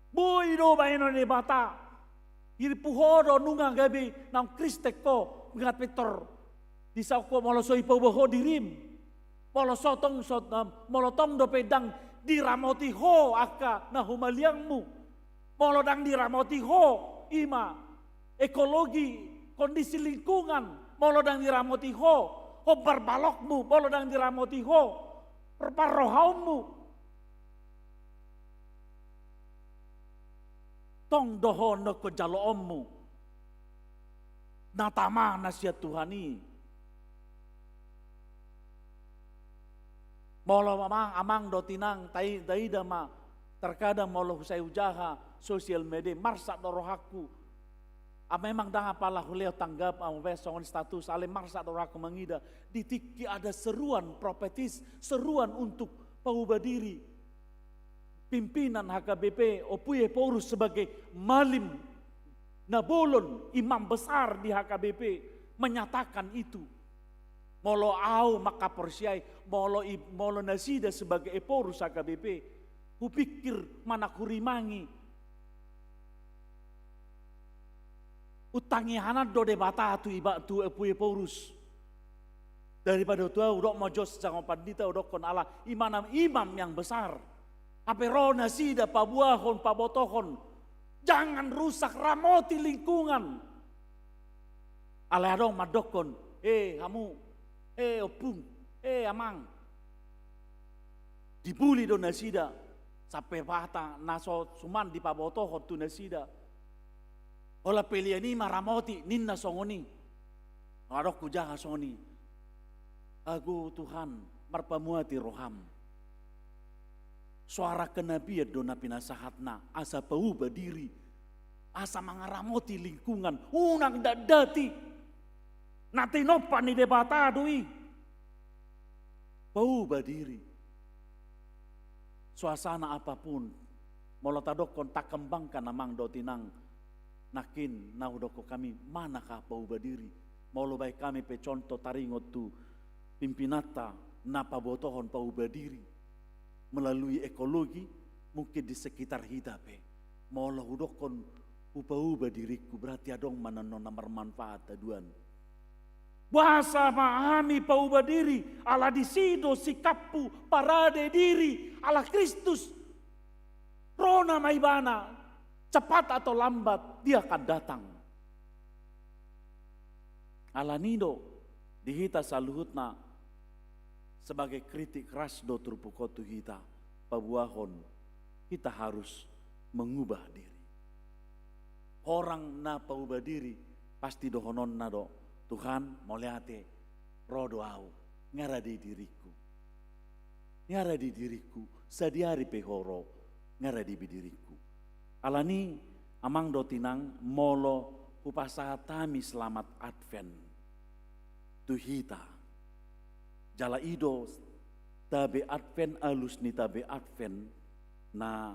Boy do bayano debata. Iri puhodo nunga gabi nang Kristek ko ngat Peter di sauko molosoi paubaho dirim molosotong molotong do pedang diramoti ho aka na humaliangmu molodang diramoti ho ima ekologi kondisi lingkungan molodang diramoti ho berbalokmu molodang diramoti ho perparohaummu tong dohon no ko jaloommu natama nasihat Tuhani molo amang dotinang taida ma terkadang molo husai ujaha sosial media marsa dorohaku Memang danga pala huleo tanggap wesongon status ale marsa doraku mangida ditiki ada seruan profetis, seruan untuk paubah diri. Pimpinan HKBP Opuye Porus sebagai malim nabolon imam besar di HKBP menyatakan itu. Molo au maka persiai molo nasida sebagai Eporus HKBP. Kupikir mana kurimangi utangi hanan do debata tu iba tu Opuye Porus. Daripada tua udok mojos jangan pandita udok kon ala imam yang besar. Apero nasida pabuahon pabotohon. Jangan rusak ramoti lingkungan. Aladong madokon, kamu, opung, amang. Dibuli do nasida, sampai pata naso suman di pabotohon tu nasida. Ola pilihan ini maramoti ninna songoni. Ngadok kujaga songoni. Aku Tuhan marpamuati roham. Suara kenabian dona pinasahatna asa paubah diri, asa mangaramoti lingkungan, unang dadati, nati nopan ni debata doi, paubah diri. Suasana apapun, molo tadok kontak kembangkan namang dotinang, nakin naudoko kami manakah paubah diri, molo baik kami pe contoh taringot tu pimpinata napa botohon paubah diri. Melalui ekologi mungkin di sekitar hidape maulah udokon upa-upa diriku berarti adong mananona bermanfaat aduan bahasa mahami pauba diri ala disido sikappu parade diri ala Kristus rona maibana cepat atau lambat dia akan datang ala nido dihita saluhutna sebagai kritik keras do turpukotu kita, pabuahon, kita harus mengubah diri. Orang na paubah diri, pasti dohonon na do, Tuhan moliate, rodo au, ngara di diriku. Ngara di diriku, sadiari pehoro, ngara di diriku. Alani, amang do tinang, molo, upasahatami selamat Advent. Tuhita. Jala ido tabe Advent alus ni tabe Advent na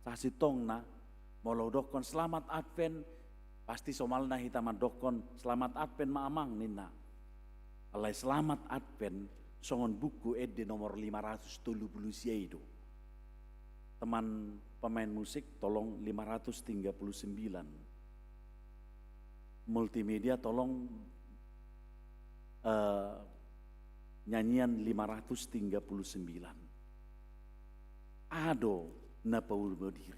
sasitong na molo dokon selamat Advent pasti somal na hita madokon selamat Advent maamang nina alai selamat Advent songon buku ed nomor 530 itu teman pemain musik tolong 539 multimedia tolong nyanyian 539 ado na paubah diri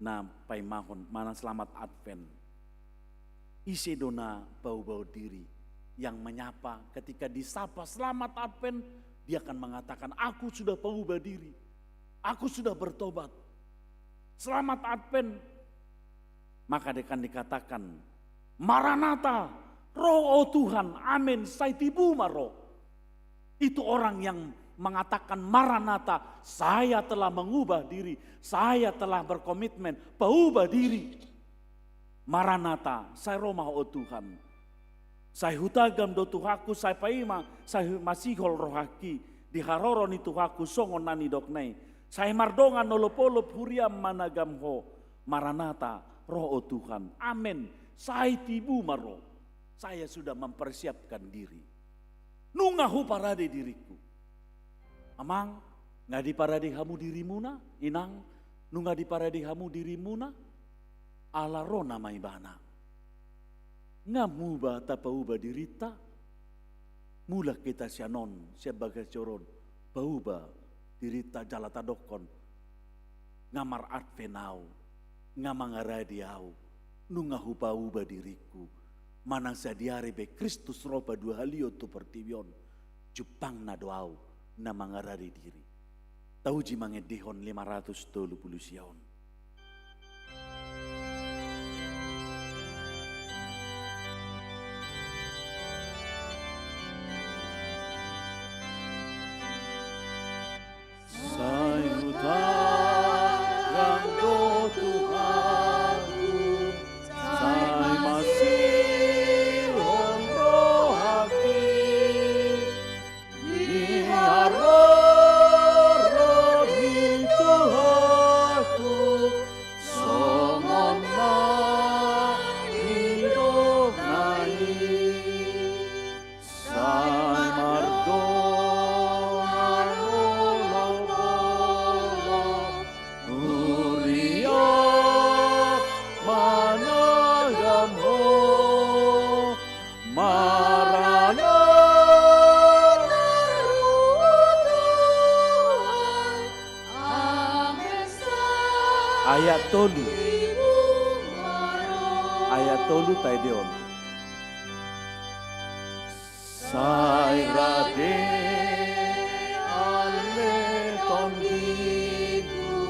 na paimahon mana selamat Advent isi dona paubah diri yang menyapa ketika disapa selamat Advent dia akan mengatakan aku sudah paubah diri aku sudah bertobat selamat Advent maka dia akan dikatakan Maranatha Roh oh Tuhan, amin, saya tibu maro. Itu orang yang mengatakan Maranatha, saya telah mengubah diri, saya telah berkomitmen, paubah diri. Maranatha, saya romah oh Tuhan. Saya hutagam do Tuhaku, saya paima, saya masihol rohaki, di haroron itu Tuhaku songon nani doknei. Saya mardongan nolopolop huriam managam ho. Maranatha, roh oh Tuhan, amin, saya tibu maro. Saya sudah mempersiapkan diri. Nungahu parade diriku. Amang, ngadi parade hamu dirimu na? Inang, nungadi parade hamu dirimu na? Ala rona maibana. Ngamu ba tapauba dirita? Mula kita sianon, sebagai coron. Pauba dirita jalata dokon. Ngamar advenau, ngamangaradiau. Nungahu pauba diriku. Manang sadiari be Kristus roba dua halio tu pertibion Jepang na doau na mangarari diri tauji mangedihon 530 siaon. Sayuta yang do Tuhan Ayat tolu. Ayat tolu taideon. Sai rade ale tongiku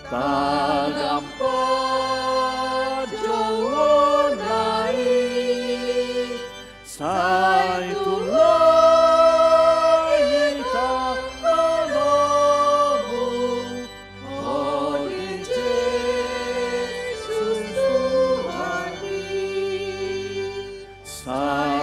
tagampo jowonai sai tulai ta manomu odi Jesus Tuhani sai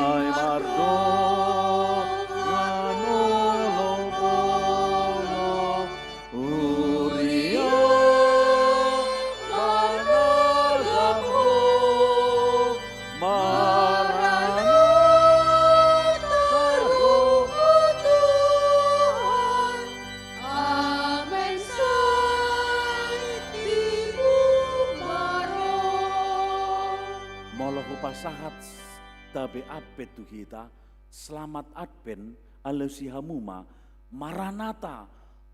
mardo pasahat tabe apet tu kita selamat advent alesihamuma maranata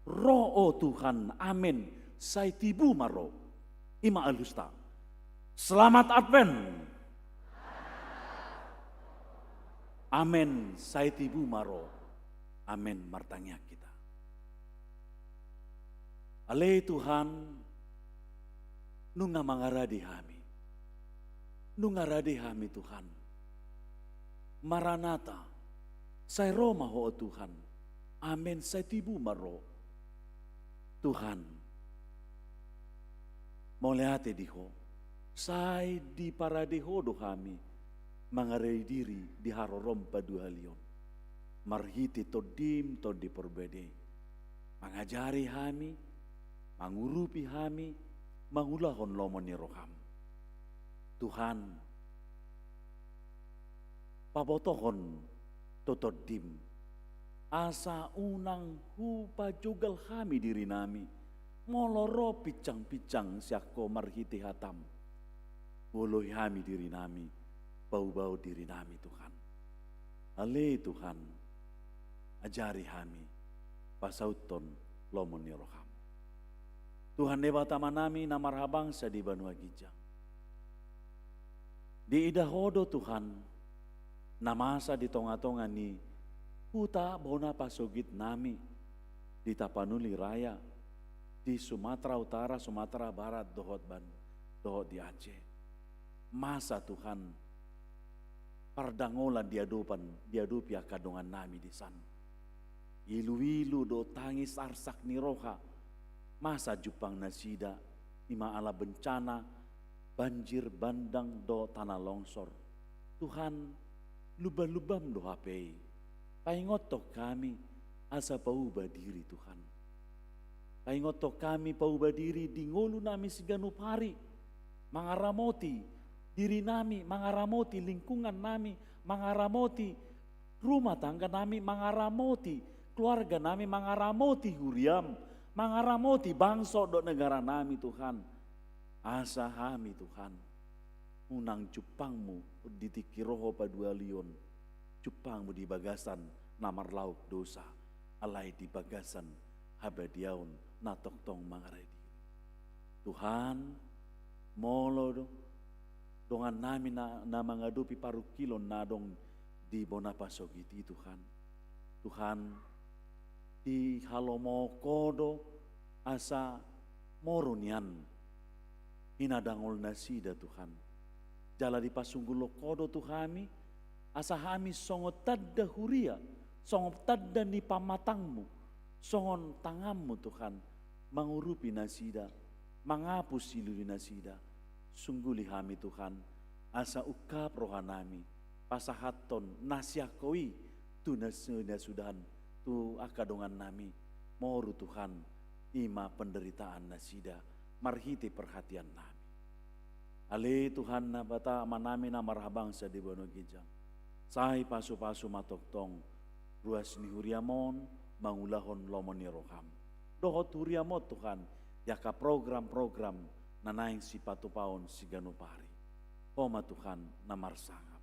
roh Tuhan amin sai tibu maro ima alusta selamat advent amin sai tibu maro amin martanya kita ale Tuhan nunga mangaradi hami nungaradi hami Tuhan. Maranata, say Roma ho Tuhan. Amen, say tibu maro. Tuhan, moleate diho, say di paradiho do kami, mangaray diri di harorom paduhalion. Marhiti to dim to di perbede. Mangajari hami, mangurupi hami, mangulahon lomon ni roham. Tuhan, pabotohon totodim, asa unang hupa jugal kami diri nami, moloro picang-picang siako marhiti hatam, boloy kami diri nami, bau-bau diri nami Tuhan. Ale Tuhan, ajari kami, pasauton lomon ni roham. Tuhan debatama nami na marhabang sa di Banua Gijang. Di idahodo Tuhan, namasa di tonga-tonga ni huta bona pasugit nami di Tapanuli Raya, di Sumatera Utara, Sumatera Barat, dohot di Aceh. Masa Tuhan, pardangolan diadupi akadongan nami di sana. Ilu-ilu do tangis arsak ni roha, masa jupang nasida, ima ala bencana, banjir bandang do tanah longsor. Tuhan lubah-lubam do hapei. Paingotok kami asa pauba diri Tuhan. Paingotok kami pauba diri di ngolu nami siganup hari. Mangaramoti diri nami, mangaramoti lingkungan nami, mangaramoti rumah tangga nami, mangaramoti keluarga nami, mangaramoti huriam, mangaramoti bangsa do negara nami Tuhan. Asa kami Tuhan, unang cupangmu di tikiroho padualion, cupangmu di bagasan namar lauk dosa, alai di bagasan habadiaun natoktong mangarai diri. Tuhan, molo dongan nami na mangadupi paru kilon nadong di bonapasogiti Tuhan. Tuhan, di halomo kodo asa morunian, hinadangol nasida Tuhan. Jala di pasunggulo kodo Tuhami, asa hami songot tadda huria, songot tadda ni pamatangmu, songon tangammu Tuhan, mangurupi nasida, mangapus siluri nasida, sungguli hami Tuhan, asa ukap rohanami, pasahaton nasyakoi, tu nasudahan, tu akadongan nami, moru Tuhan, ima penderitaan nasida, marhiti perhatian nami. Ale Tuhan na bata manami na marhabang sa di Banua Gijang. Say pasu-pasu matoktong, ruas ni huriamon, mangulahon lomon ni roham. Dohot huriamot Tuhan, yaka program-program na naing si patupaon si ganupari. Homa Tuhan na marsangap.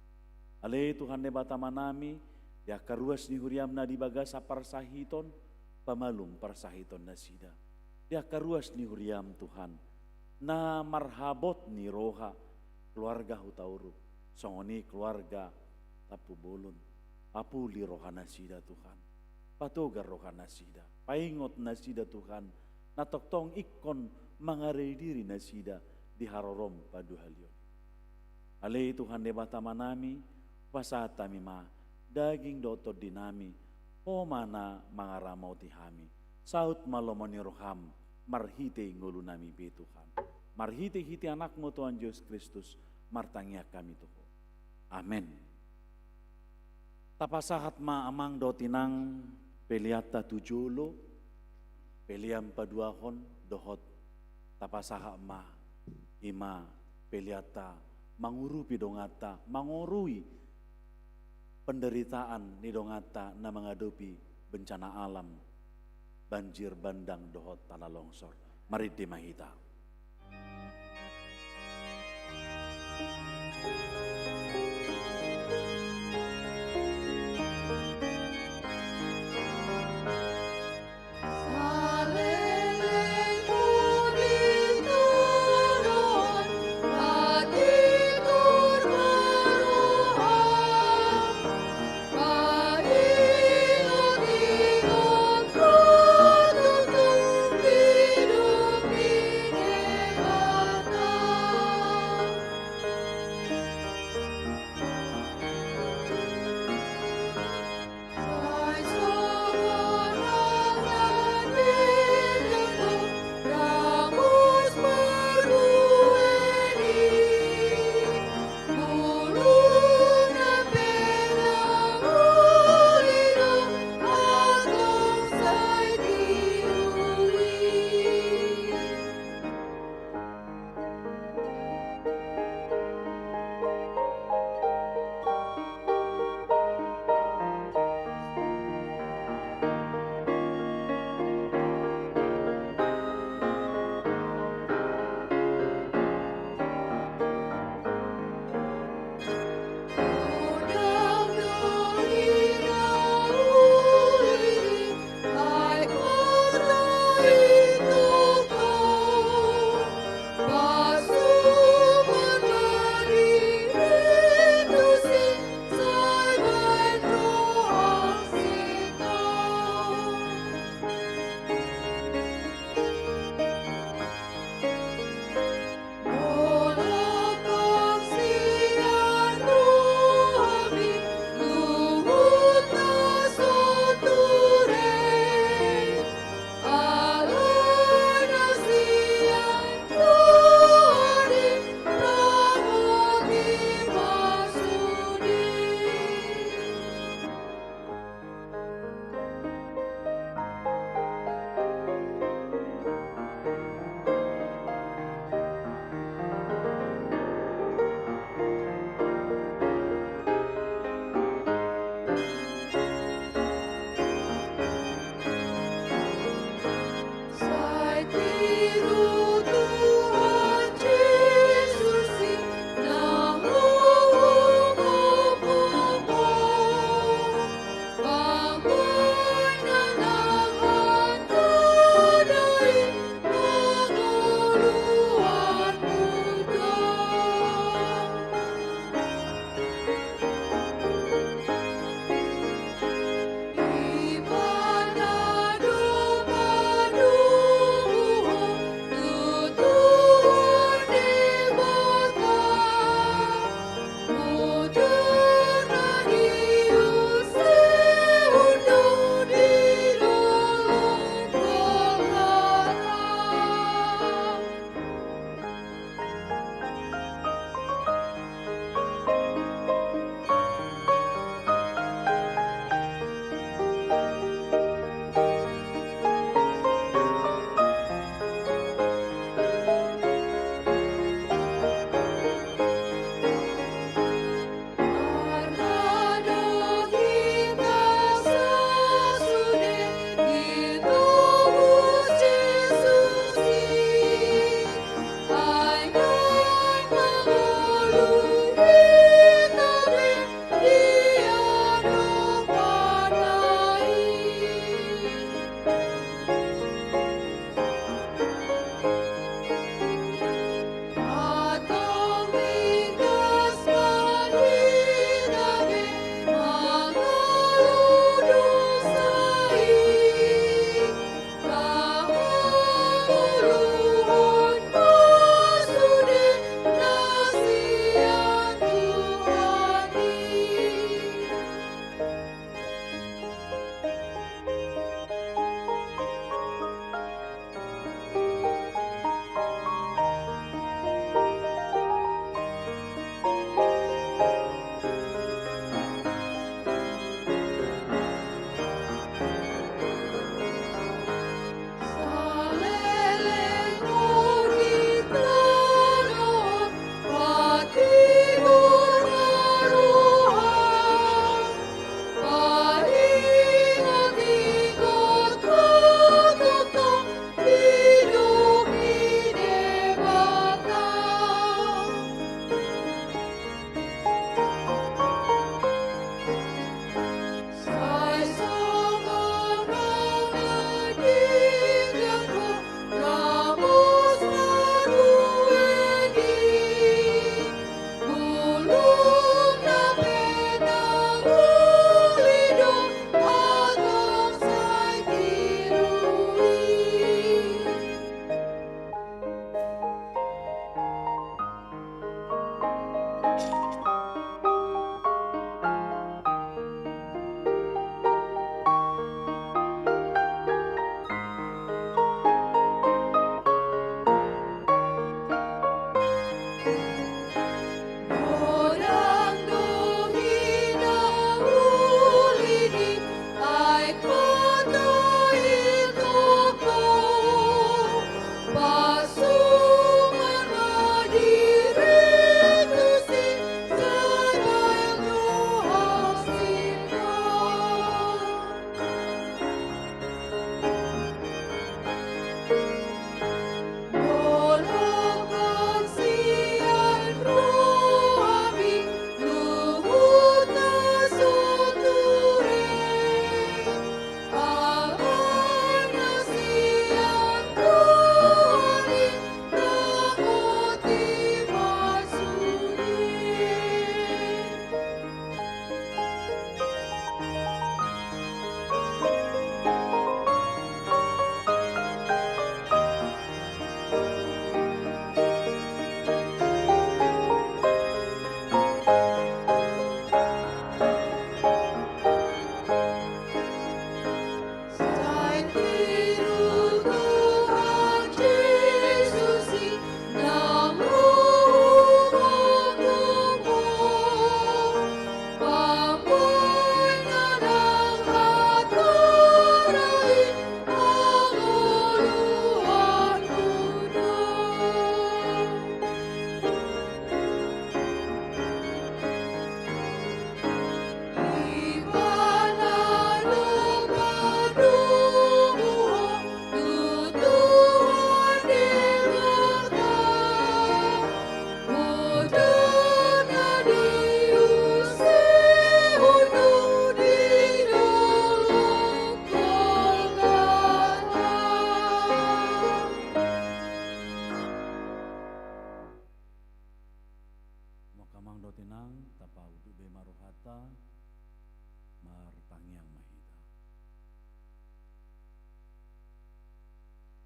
Ale Tuhan ne bata manami, yaka ruas ni huriam na dibaga sa parsahiton, pamalum parsahiton na sida. Yaka ruas ni huriam Tuhan, na marhabot ni roha keluarga hutauru songoni keluarga tapu bolon apuli roha nasida Tuhan patogar roha nasida paingot nasida Tuhan natoktong ikon mangarai diri nasida di harorom padu halion ale Tuhan debata manami pasata mima daging dotor dinami o mana mangaramau tihami saut malomoni roham marhite ngulu nami be Tuhan marhite hiti anakmu Tuhan Yesus Kristus martangnya kami Tuhan amin tapasahat ma amang dotinang peliata tujulo peliam paduahon dohot tapasahat ma ima peliata mangurupi dongata mangurui penderitaan ni dongata na menghadapi bencana alam banjir bandang dohot tanah longsor mari dimahita Hidup ini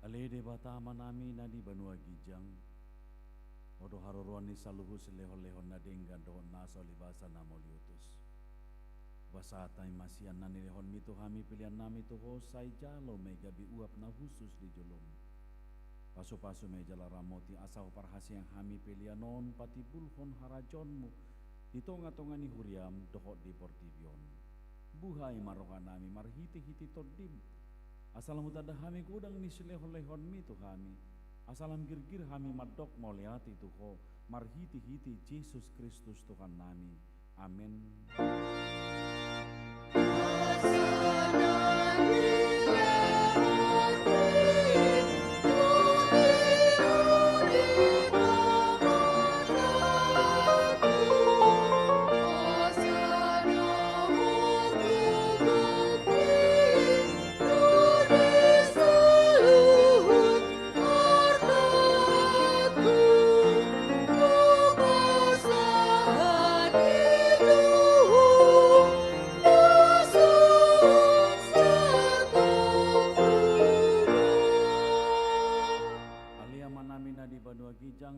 Ale de batama nami na di banua gijang. Odo haruruan ni saluhu selehon-lehon na denggan doon nasa libasa na moliutus. Basatay masian na nilehon mito kami pilihan nami tuho say jalo may gabi uap na husus di jolom. Paso-paso may jalaramoti asaw parhasi yang kami pilihan noon pati bulhon harajonmu. Dito nga tonga ni huriam dohot di portibion. Buhay maroka nami marhiti-hiti todim. Asalam utada kami kudang ni silehon-lehon mito kami. Asalam girgir kami madok moliati tuho marhiti-hiti Jesus Kristus Tuhan nami. Amin.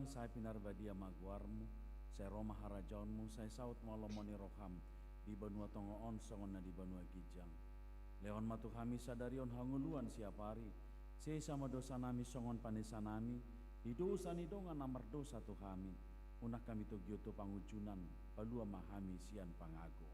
Saya pinarbadia magwarmu, saya Roma harajaunmu, saya saut malomoni roham, di banua tongoon songon na di banua gijang. Leon matu kami sadarion hanguluan siapari, saya sama dosa nami songon panesa nami, di dosa ni dongan namar dosa tu kami, unak kami tu gyoto pangujunan, palua mahami sian pangago.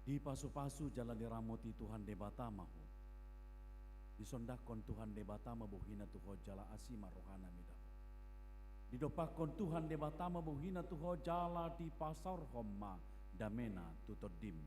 Di pasu-pasu jalan diramoti Tuhan debata mahu. Disondakon Tuhan debata mabuhina tuho jala asima rohana midaho. Didopakon Tuhan debata mabuhina tuho jala di pasar homma damena tutodim.